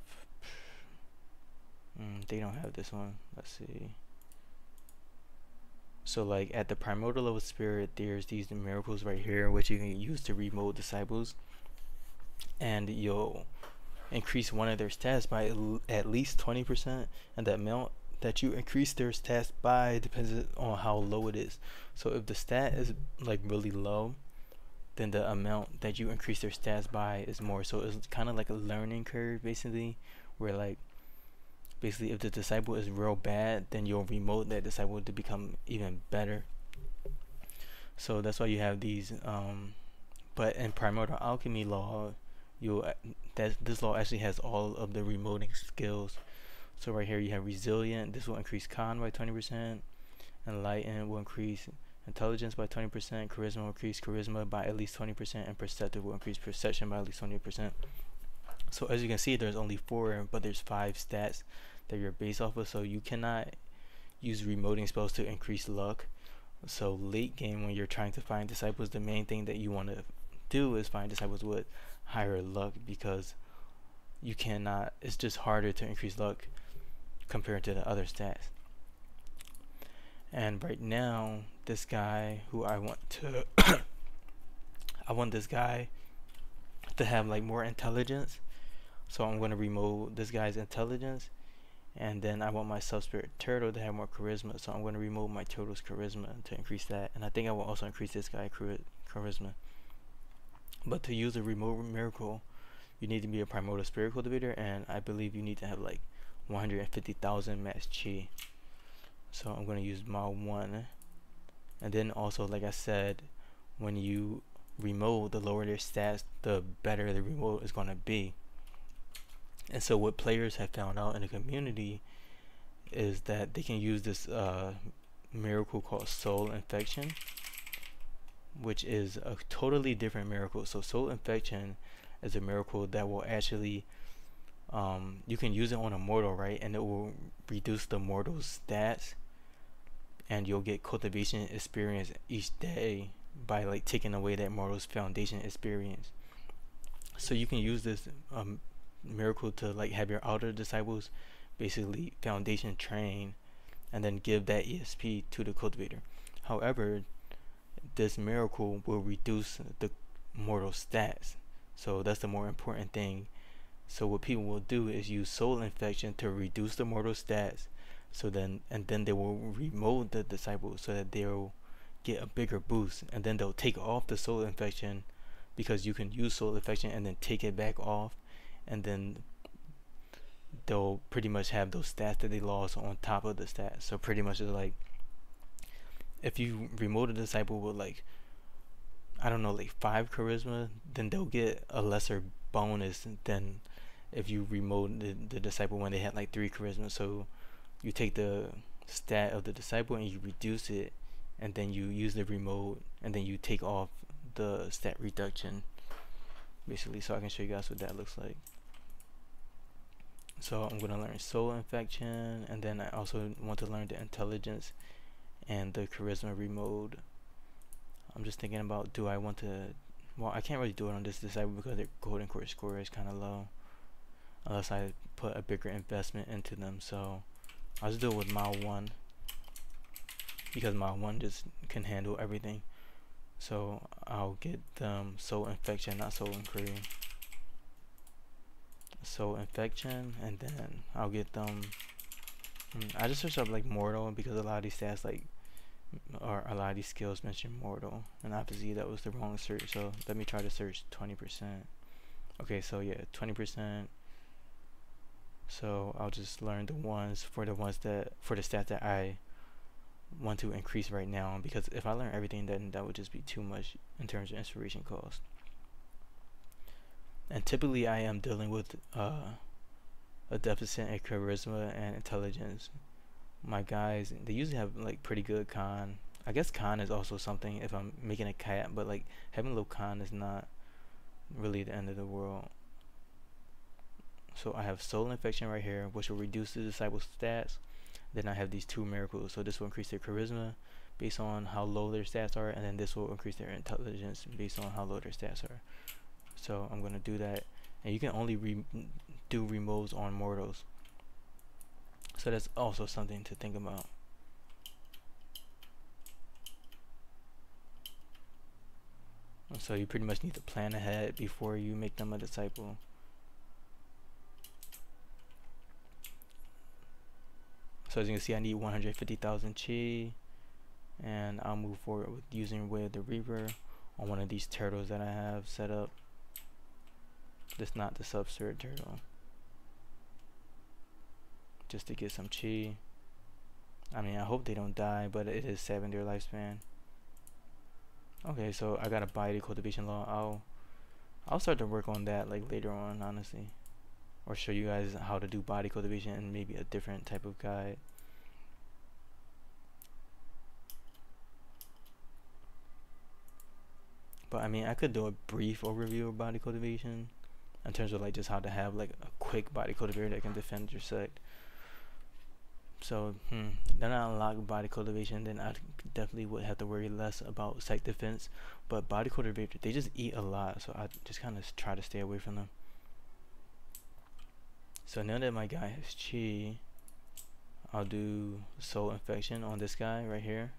they don't have this one. Let's see. So like at the primordial level spirit, there's these miracles right here which you can use to remold disciples, and you'll increase one of their stats by at least 20%, and the amount that you increase their stats by depends on how low it is. So if the stat is like really low, then the amount that you increase their stats by is more. So it's kind of like a learning curve basically, where like basically if the disciple is real bad, then you'll remote that disciple to become even better. So that's why you have these but in primordial alchemy law, this law actually has all of the remoting skills. So right here you have resilient. This will increase con by 20%. Enlightened will increase intelligence by 20%. Charisma will increase charisma by at least 20%, and perceptive will increase perception by at least 20%. So as you can see, there's only 4, but there's 5 stats that you're based off of. So you cannot use remoting spells to increase luck. So late game, when you're trying to find disciples, the main thing that you want to do is find disciples with higher luck, because you cannot, it's just harder to increase luck compared to the other stats. And right now this guy who I want to I want this guy to have like more intelligence, so I'm going to remove this guy's intelligence. And then I want my sub-spirit turtle to have more charisma, so I'm going to remove my turtle's charisma to increase that. And I think I will also increase this guy charisma. But to use a remove miracle, you need to be a primordial spirit cultivator, and I believe you need to have like 150,000 max chi. So I'm going to use my 1. And then also, like I said, when you remote, the lower their stats, the better the remote is going to be. And so what players have found out in the community is that they can use this miracle called Soul Infection, which is a totally different miracle. So Soul Infection is a miracle that will actually, you can use it on a mortal, right? And it will reduce the mortal's stats, and you'll get cultivation experience each day by like taking away that mortal's foundation experience. So you can use this miracle to like have your outer disciples basically foundation train, and then give that ESP to the cultivator. However, this miracle will reduce the mortal stats, so that's the more important thing. So what people will do is use Soul Infection to reduce the mortal stats, so then they will remold the disciple so that they'll get a bigger boost, and then they'll take off the Soul Infection, because you can use Soul Infection and then take it back off, and then they'll pretty much have those stats that they lost on top of the stats. So pretty much it's like, if you remote a disciple with like, I don't know, like 5 charisma, then they'll get a lesser bonus than if you remote the disciple when they had like 3 charisma. So you take the stat of the disciple and you reduce it, and then you use the remote, and then you take off the stat reduction basically. So I can show you guys what that looks like. So I'm going to learn Soul Infection, and then I also want to learn the intelligence and the charisma remote. I'm just thinking about, do I want to, well, I can't really do it on this disciple because their golden core score is kind of low, unless I put a bigger investment into them. So I'll just do it with mile 1, because mile 1 just can handle everything. So I'll get them Soul Infection, not Soul Inquiry. Soul Infection, and then I'll get them, I just searched up like Mortal, because a lot of these stats like, or a lot of these skills mention Mortal, and obviously that was the wrong search. So let me try to search 20%. Okay, so yeah, 20%. So I'll just learn the ones for the stats that I want to increase right now, because if I learn everything, then that would just be too much in terms of inspiration cost. And typically I am dealing with a deficit in charisma and intelligence. My guys, they usually have like pretty good con. I guess con is also something if I'm making a cat, but like having low con is not really the end of the world. So I have Soul Infection right here, which will reduce the disciple's stats. Then I have these 2 miracles, so this will increase their charisma based on how low their stats are, and then this will increase their intelligence based on how low their stats are. So I'm gonna do that, and you can only do remolds on mortals. So that's also something to think about. So you pretty much need to plan ahead before you make them a disciple. So as you can see, I need 150,000 chi, and I'll move forward with using Way of the Reaper on one of these turtles that I have set up. Just not the substrate turtle, just to get some chi. I mean, I hope they don't die, but it is 7 their lifespan. Okay, so I gotta buy the cultivation law. I'll start to work on that like later on, honestly, or show you guys how to do body cultivation and maybe a different type of guide. But I mean, I could do a brief overview of body cultivation in terms of like just how to have like a quick body cultivator that can defend your sect. So then I unlock body cultivation, then I definitely would have to worry less about sect defense. But body cultivator, they just eat a lot, so I just kind of try to stay away from them. So now that my guy has chi, I'll do soul infection on this guy right here,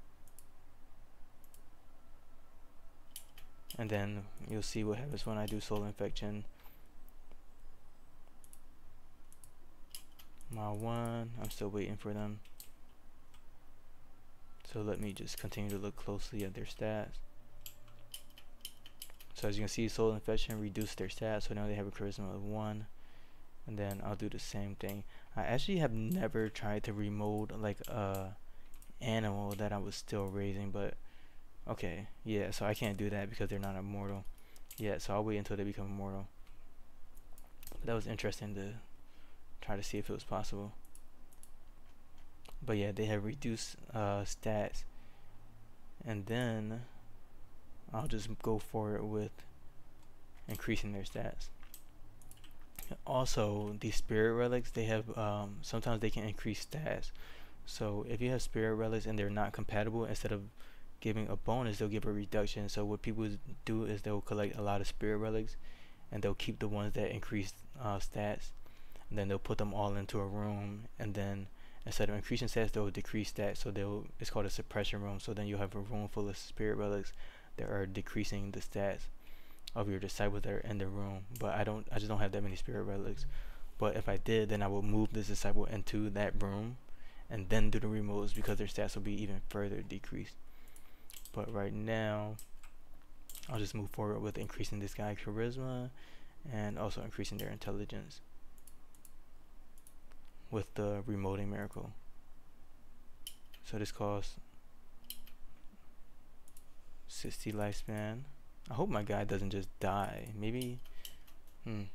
and then you'll see what happens when I do soul infection. Mile 1, I'm still waiting for them. So let me just continue to look closely at their stats. So as you can see, soul infection reduced their stats, so now they have a charisma of 1. And then I'll do the same thing. I actually have never tried to remold like a animal that I was still raising, but okay, yeah, so I can't do that because they're not immortal. Yeah, so I'll wait until they become immortal. But that was interesting to try to see if it was possible. But yeah, they have reduced stats, and then I'll just go forward with increasing their stats. Also, these spirit relics, they have sometimes they can increase stats. So if you have spirit relics and they're not compatible, instead of giving a bonus, they'll give a reduction. So what people do is they'll collect a lot of spirit relics, and they'll keep the ones that increase stats, and then they'll put them all into a room, and then instead of increasing stats, they'll decrease stats. So it's called a suppression room. So then you'll have a room full of spirit relics that are decreasing the stats of your disciples that are in the room. But I just don't have that many spirit relics. But if I did, then I will move this disciple into that room and then do the removes, because their stats will be even further decreased. But right now, I'll just move forward with increasing this guy's charisma and also increasing their intelligence with the remoting miracle. So this costs 60 lifespan. I hope my guy doesn't just die. Maybe, I'm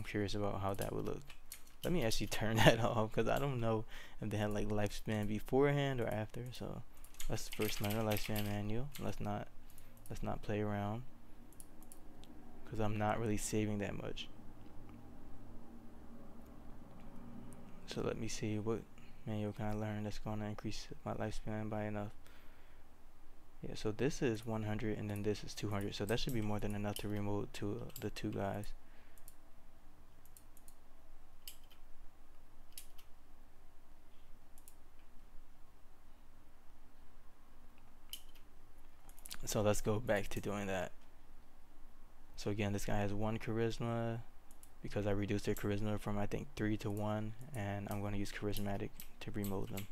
curious about how that would look. Let me actually turn that off, because I don't know if they had like lifespan beforehand or after. So let's first learn a lifespan manual. Let's not play around, because I'm not really saving that much. So let me see what manual can I learn that's going to increase my lifespan by enough. Yeah, so this is 100 and then this is 200, so that should be more than enough to remove the two guys. So let's go back to doing that. So again, this guy has 1 charisma, because I reduced their charisma from I think 3 to 1, and I'm going to use charismatic to remove them.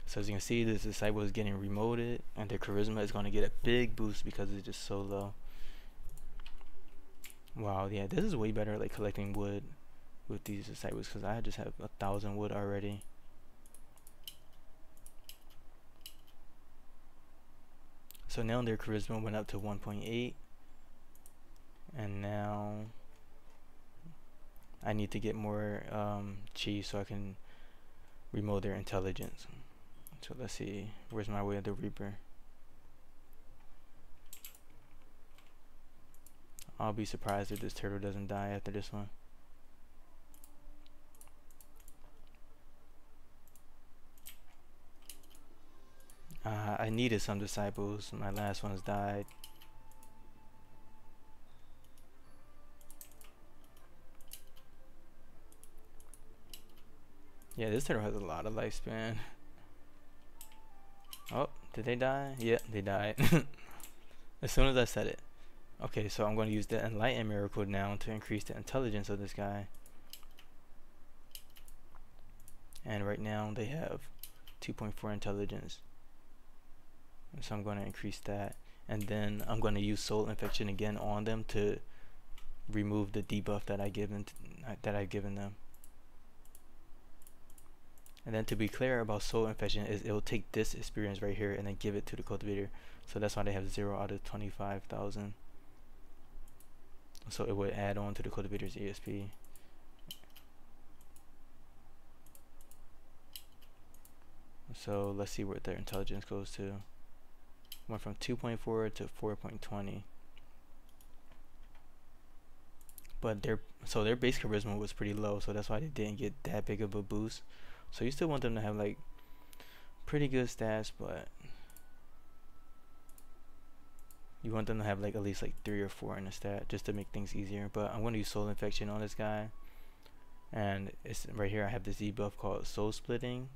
So as you can see, this disciple is getting remoted, and their charisma is going to get a big boost because it's just so low. Wow, yeah, this is way better like collecting wood with these disciples, because I just have 1,000 wood already. So now their charisma went up to 1.8, and now I need to get more chi so I can remote their intelligence. So let's see, where's my Way of the Reaper? I'll be surprised if this turtle doesn't die after this one. I needed some disciples. My last ones died. Yeah, this turtle has a lot of lifespan. Oh, did they die? Yeah, they died. As soon as I said it. Okay, so I'm going to use the Enlighten Miracle now to increase the intelligence of this guy. And right now they have 2.4 intelligence. So I'm going to increase that. And then I'm going to use Soul Infection again on them to remove the debuff that I've given them. And then to be clear about Soul Infection is it will take this experience right here and then give it to the cultivator. So that's why they have 0 out of 25,000. So it would add on to the cultivator's ESP. So let's see where their intelligence goes to. Went from 2.4 to 4.20. But their base charisma was pretty low, so that's why they didn't get that big of a boost. So you still want them to have like pretty good stats, but you want them to have like at least like 3 or 4 in the stat just to make things easier. But I'm going to use Soul Infection on this guy, and it's right here. I have this debuff called Soul Splitting,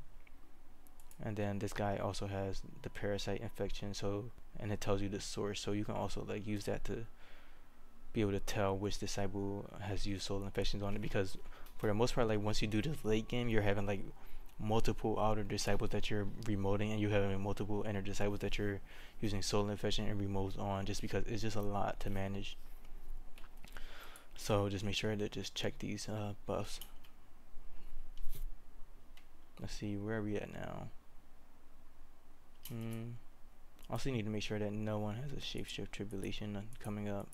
and then this guy also has the Parasite Infection. So and it tells you the source, so you can also like use that to be able to tell which disciple has used Soul Infections on it, because for the most part, like once you do this late game, you're having like multiple outer disciples that you're remoting, and you having multiple inner disciples that you're using Soul Infection and remotes on, just because it's just a lot to manage. So just make sure to just check these buffs. Let's see, where are we at now? Also need to make sure that no one has a Shapeshift Tribulation coming up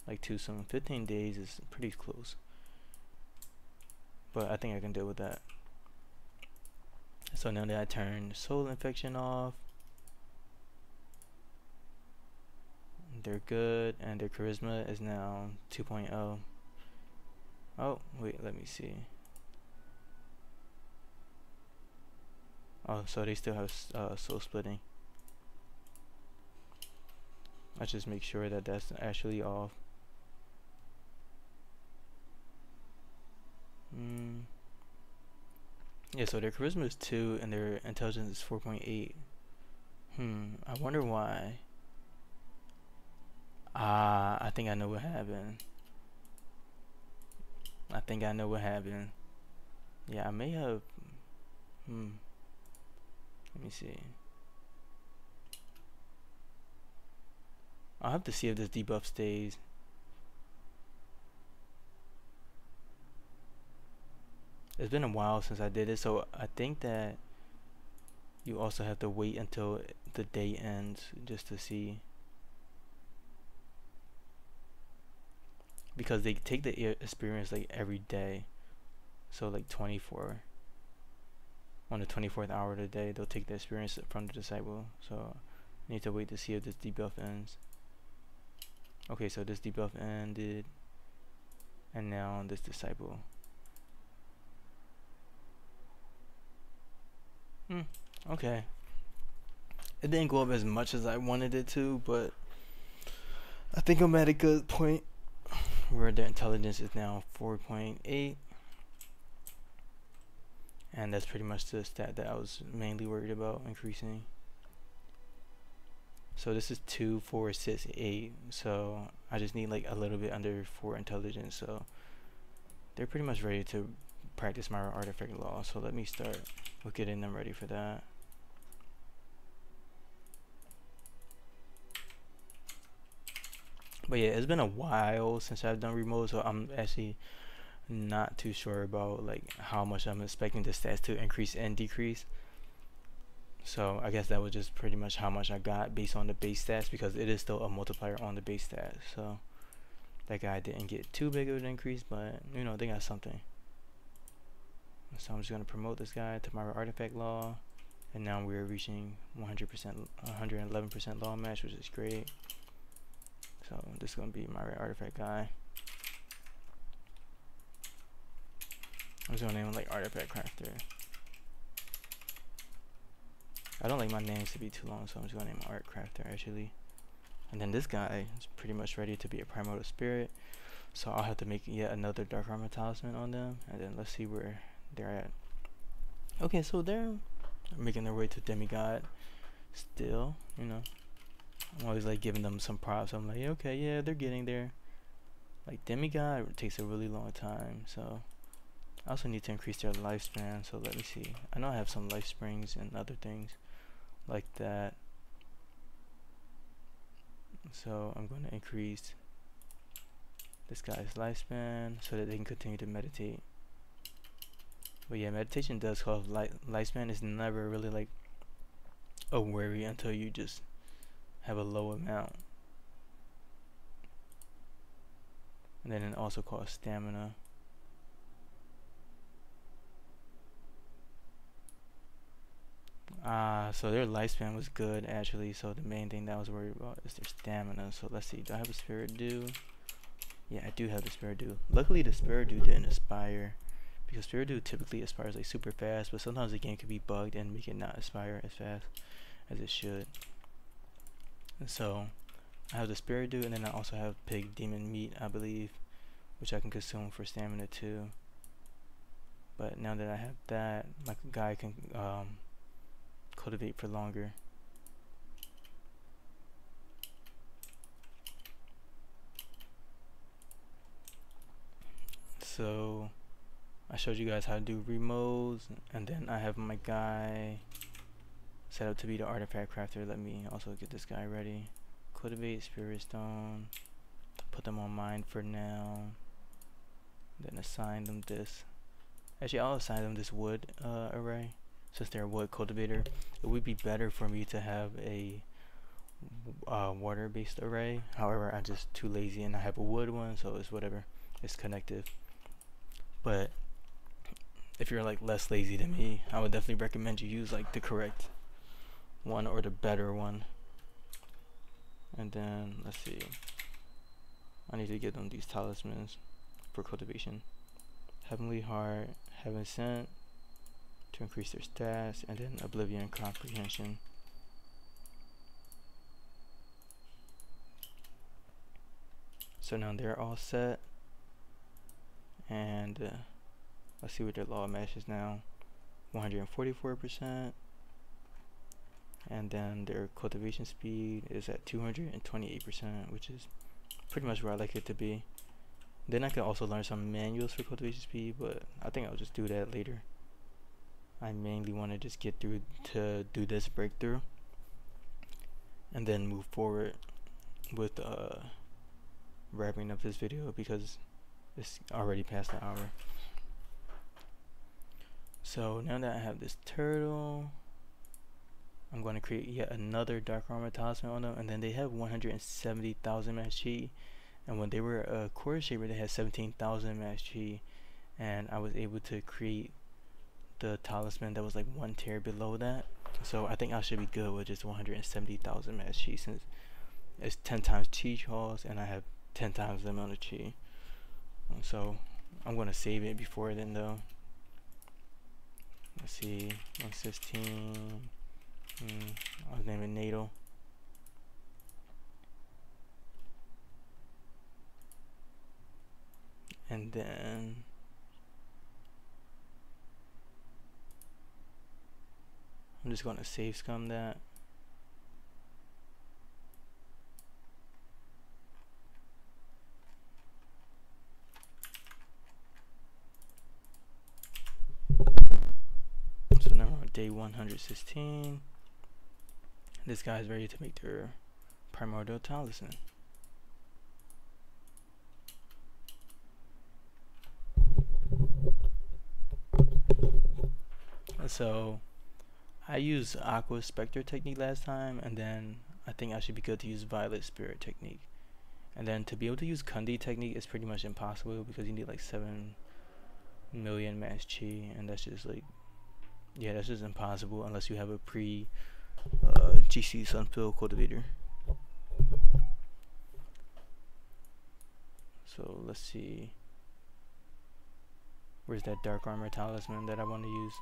like too soon. 15 days is pretty close, but I think I can deal with that. So now that I turned Soul Infection off, they're good, and their charisma is now 2.0. Oh wait, let me see. Oh, so they still have Soul Splitting. Let's just make sure that that's actually off. Yeah, so their charisma is 2 and their intelligence is 4.8. I wonder why. I think I know what happened. Yeah, I may have. Let me see. I'll have to see if this debuff stays. It's been a while since I did it, so I think that you also have to wait until the day ends just to see, because they take the experience like every day. So like 24 on the 24th hour of the day, they'll take the experience from the disciple. So I need to wait to see if this debuff ends. Okay, so this debuff ended, and now this disciple. Okay. It didn't go up as much as I wanted it to, but I think I'm at a good point where the intelligence is now 4.8. And that's pretty much the stat that I was mainly worried about increasing. So this is 2, 4, 6, 8. So I just need like a little bit under 4 intelligence. So they're pretty much ready to practice my artifact law. So let me start with getting them ready for that. But yeah, it's been a while since I've done Remolds, so I'm actually not too sure about like how much I'm expecting the stats to increase and decrease. So I guess that was just pretty much how much I got based on the base stats, because it is still a multiplier on the base stats. So that guy didn't get too big of an increase, but you know, they got something. So I'm just going to promote this guy to my artifact law, and now we're reaching 100%, 111% law match, which is great. So this is going to be my artifact guy. I'm just going to name him like Artifact Crafter. I don't like my names to be too long, so I'm just gonna name Art Crafter actually. And then this guy is pretty much ready to be a Primordial Spirit, so I'll have to make yet another Dark Armor Talisman on them, and then let's see where they're at. Okay, so they're making their way to demi-god still, you know. I'm always like giving them some props. I'm like, okay, yeah, they're getting there. Like demi-god takes a really long time, so I also need to increase their lifespan. So let me see. I know I have some life springs and other things like that. So I'm going to increase this guy's lifespan so that they can continue to meditate. But yeah, meditation does cause lifespan is never really like a worry until you just have a low amount. And then it also costs stamina. So their lifespan was good actually, so the main thing that I was worried about is their stamina. So let's see, do I have a Spirit Dew? Yeah, I do have the Spirit Dew. Luckily the Spirit Dew didn't aspire, because Spirit Dew typically aspires like super fast, but sometimes the game could be bugged and make it not aspire as fast as it should. And so I have the Spirit Dew, and then I also have Pig Demon Meat, I believe, which I can consume for stamina too. But now that I have that, my guy can cultivate for longer. So I showed you guys how to do Remolds, and then I have my guy set up to be the artifact crafter. Let me also get this guy ready. Cultivate Spirit Stone, put them on mine for now, then assign them this. Actually, I'll assign them this wood array, since they're a wood cultivator. It would be better for me to have a water based array. However, I'm just too lazy and I have a wood one, so it's whatever, it's connective. But if you're like less lazy than me, I would definitely recommend you use like the correct one or the better one. And then let's see, I need to give them these talismans for cultivation. Heavenly Heart, Heaven Sent to increase their stats, and then Oblivion Comprehension. So now they're all set, and let's see what their law match is now. 144%, and then their cultivation speed is at 228%, which is pretty much where I like it to be. Then I can also learn some manuals for cultivation speed, but I think I'll just do that later. I mainly want to just get through to do this breakthrough, and then move forward with wrapping up this video, because it's already past the hour. So now that I have this turtle, I'm going to create yet another Dark Armor Talisman on them, and then they have 170,000 max chi, and when they were a core shaper they had 17,000 max chi, and I was able to create the talisman that was like 1 tier below that. So I think I should be good with just 170,000 max chi, since it's 10 times chi cost and I have 10 times the amount of chi. So I'm going to save it before then though. Let's see, 116. I'll name it Natal. And then I'm just going to save scum that. So now we're on day 116. This guy's ready to make their primordial talisman. So I used Aqua Spectre technique last time, and then I think I should be good to use Violet Spirit technique. And then to be able to use Kundi technique is pretty much impossible, because you need like 7 million max chi, and that's just like, yeah, that's just impossible unless you have a pre GC Sunfill cultivator. So let's see, where's that Dark Armor Talisman that I want to use?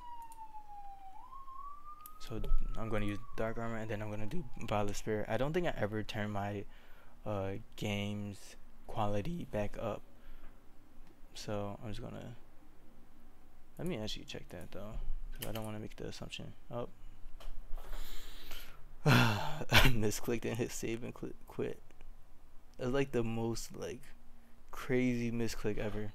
So I'm going to use dark armor, and then I'm going to do violet spirit. I don't think I ever turned my game's quality back up, so I'm just going to, let me actually check that though, because I don't want to make the assumption. Oh, I misclicked and hit save and quit. That's like the most like crazy misclick ever.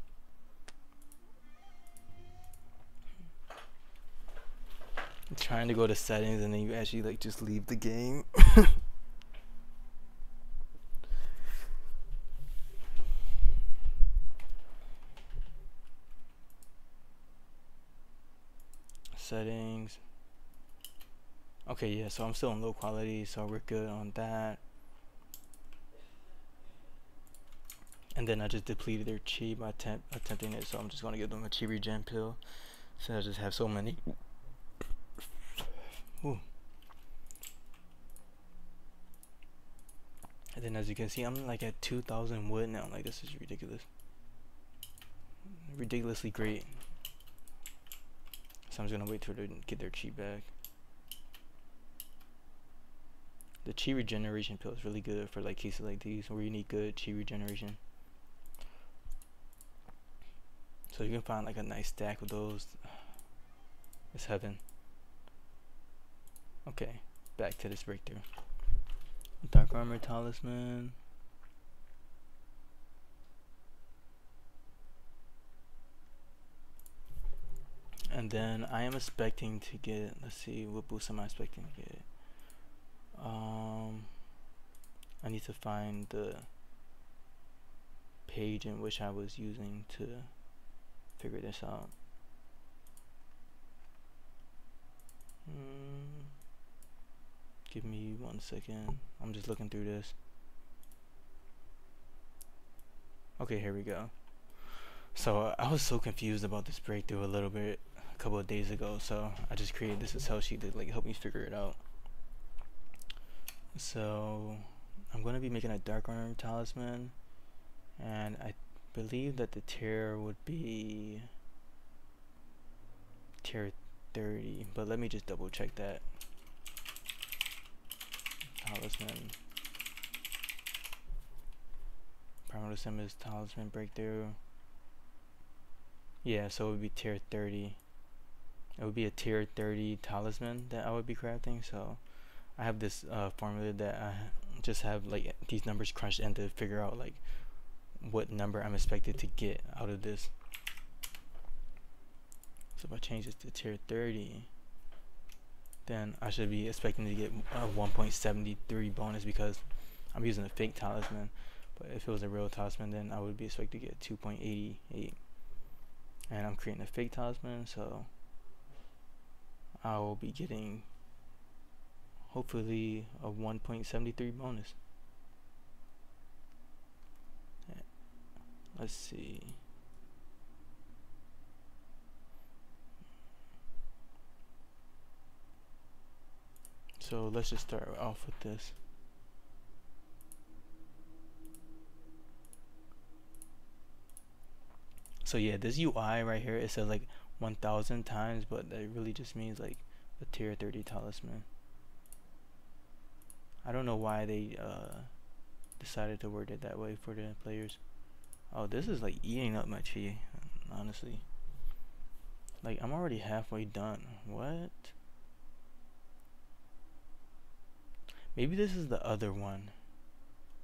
I'm trying to go to settings and then you actually like just leave the game. Settings. Okay, yeah, so I'm still in low quality, so we're good on that. And then I just depleted their chi by attempting it, so I'm just gonna give them a chi regen pill. So I just have so many. Ooh. And then as you can see, I'm like at 2,000 wood now. Like, this is ridiculous. Ridiculously great. So I'm just gonna wait for them to get their chi back. The chi regeneration pill is really good for like cases like these where you need good chi regeneration. So you can find like a nice stack of those. It's heaven. Okay, back to this breakthrough. Dark armor talisman. And then I am expecting to get, let's see, what boost am I expecting to get? I need to find the page in which I was using to figure this out. Give me 1 second. I'm just looking through this. Okay, here we go. So I was so confused about this breakthrough a little bit a couple of days ago, so I just created this Excel sheet to like help me figure it out. So I'm gonna be making a dark armor talisman, and I believe that the tier would be tier 30, but let me just double check that. Talisman. Primal Simmons talisman breakthrough. Yeah, so it would be tier 30. It would be a tier 30 talisman that I would be crafting. So I have this formula that I just have like these numbers crunched in to figure out like what number I'm expected to get out of this. So if I change this to tier 30, then I should be expecting to get a 1.73 bonus because I'm using a fake talisman. But if it was a real talisman, then I would be expected to get 2.88. And I'm creating a fake talisman, so I will be getting hopefully a 1.73 bonus. Let's see. So let's just start off with this. So yeah, this UI right here, it says like 1,000 times, but that really just means like a tier 30 talisman. I don't know why they decided to word it that way for the players. Oh, this is like eating up my chi, honestly. Like, I'm already halfway done. What? Maybe this is the other one.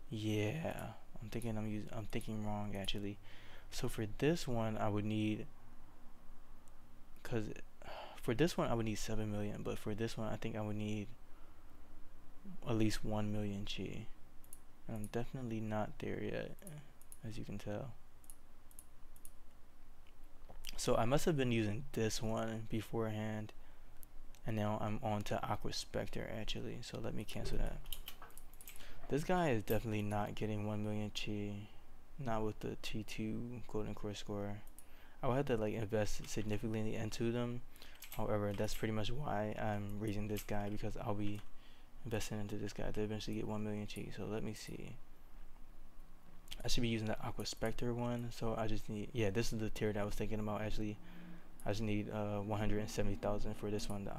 Yeah, I'm thinking wrong actually. So for this one, I would need, for this one I would need 7 million, but for this one I think I would need at least 1 million chi. And I'm definitely not there yet, as you can tell. So I must have been using this one beforehand, and now I'm on to Aqua Spectre actually, so let me cancel that. This guy is definitely not getting 1 million chi. Not with the T2 golden core score. I would have to like invest significantly into them. However, that's pretty much why I'm raising this guy, because I'll be investing into this guy to eventually get 1 million chi. So let me see. I should be using the Aqua Spectre one. So I just need, yeah, this is the tier that I was thinking about actually. I just need 170,000 for this one, the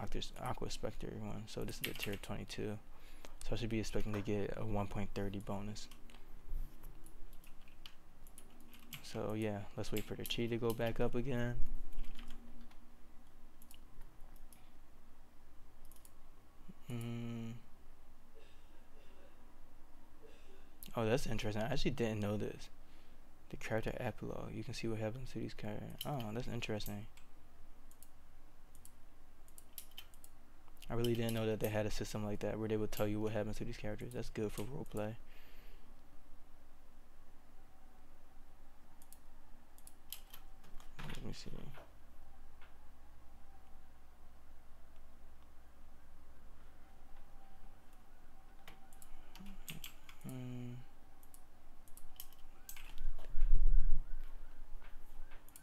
Aqua Spectre one. So this is the tier 22. So I should be expecting to get a 1.30 bonus. So yeah, let's wait for the chi to go back up again. Oh, that's interesting. I actually didn't know this. The character epilogue. You can see what happens to these characters. Oh, that's interesting. I really didn't know that they had a system like that where they would tell you what happens to these characters. That's good for roleplay. Let me see.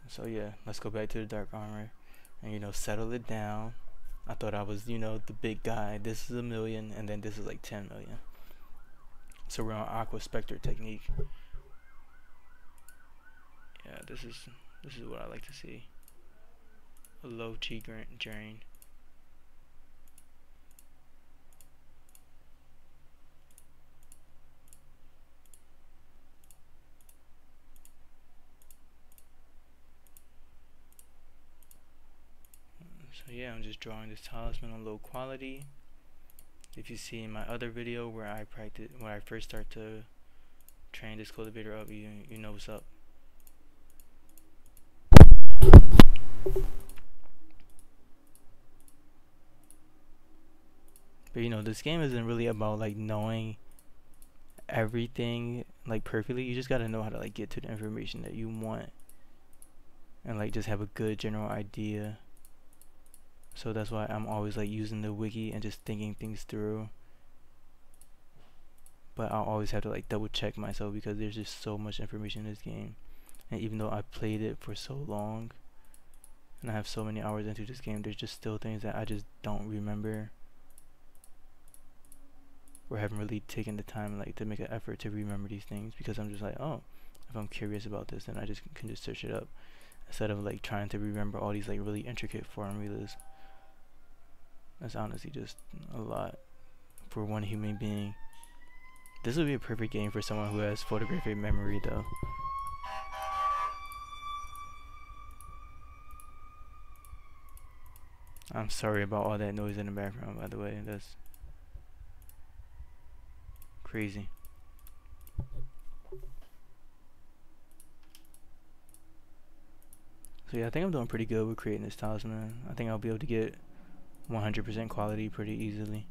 So yeah, let's go back to the dark armor and, you know, settle it down. I thought I was, you know, the big guy. This is 1 million, and then this is like 10 million. So we're on Aqua Spectre technique. Yeah, this is what I like to see. A low chi drain. So yeah, I'm just drawing this talisman on low quality. If you see in my other video where I first start to train this cultivator up, you know what's up. But you know, this game isn't really about like knowing everything like perfectly. You just gotta know how to like get to the information that you want and like just have a good general idea. So that's why I'm always like using the wiki and just thinking things through. But I'll always have to like double check myself because there's just so much information in this game. And even though I've played it for so long and I have so many hours into this game, there's just still things that I just don't remember or haven't really taken the time like to make an effort to remember these things, because I'm just like, oh, if I'm curious about this, then I just can just search it up instead of like trying to remember all these like really intricate formulas. That's honestly just a lot for one human being. This would be a perfect game for someone who has photographic memory though. I'm sorry about all that noise in the background, by the way. That's crazy. So yeah, I think I'm doing pretty good with creating this talisman. I think I'll be able to get 100% quality pretty easily.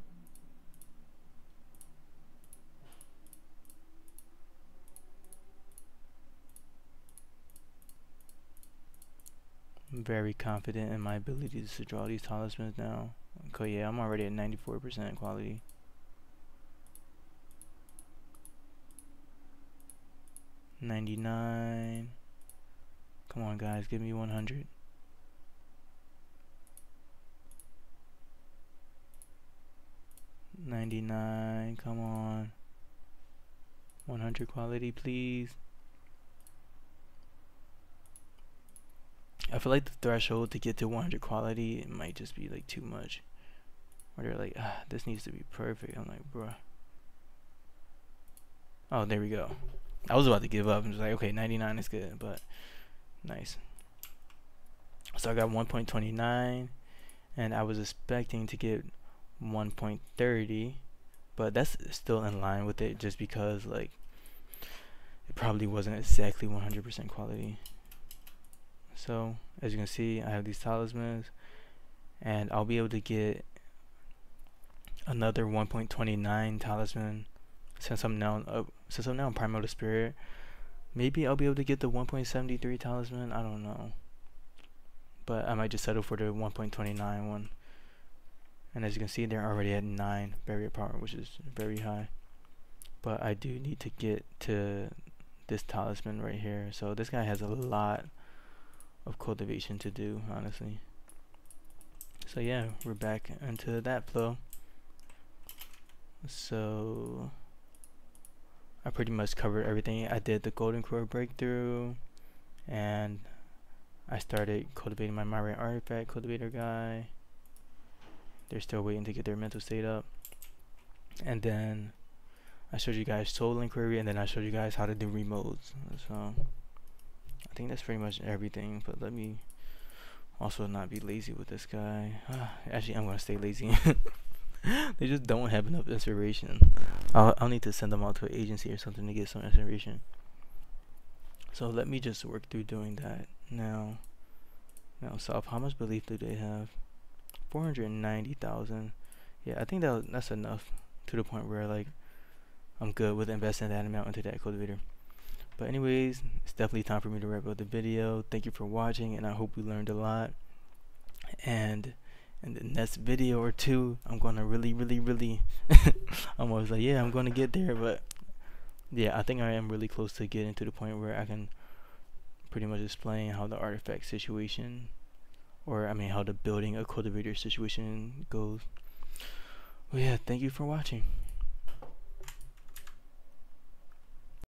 I'm very confident in my abilities to draw these talismans now. Okay, yeah, I'm already at 94% quality. $99. Come on, guys, give me 100. $99. Come on. 100 quality, please. I feel like the threshold to get to 100 quality, it might just be like too much. Or they're like, this needs to be perfect. I'm like, bruh. Oh, there we go. I was about to give up. I'm just like, okay, 99 is good, but nice. So I got 1.29, and I was expecting to get 1.30, but that's still in line with it, just because like it probably wasn't exactly 100% quality. So as you can see, I have these talismans, and I'll be able to get another 1.29 talisman since I'm now in Primal Spirit. Maybe I'll be able to get the 1.73 talisman. I don't know, but I might just settle for the 1.29 one. And as you can see, they're already at 9 barrier power, which is very high. But I do need to get to this talisman right here. So this guy has a lot of cultivation to do, honestly. So yeah, we're back into that flow. So I pretty much covered everything. I did the golden core breakthrough, and I started cultivating my Myriad artifact cultivator guy. They're still waiting to get their mental state up. And then I showed you guys Soul Inquiry, and then I showed you guys how to do Remolds. So I think that's pretty much everything, but let me also not be lazy with this guy. Actually, I'm gonna stay lazy. They just don't have enough inspiration. I'll need to send them out to an agency or something to get some inspiration. So let me just work through doing that now. Now, South, how much belief do they have? 490,000. Yeah, I think that's enough to the point where like I'm good with investing that amount into that cultivator. But anyways, it's definitely time for me to wrap up the video. Thank you for watching, and I hope you learned a lot. And in the next video or two, I'm gonna really I'm always like, yeah, I'm gonna get there, but yeah, I think I am really close to getting to the point where I can pretty much explain how the artifact situation, or I mean how the building a cultivator situation goes. Well, yeah, thank you for watching.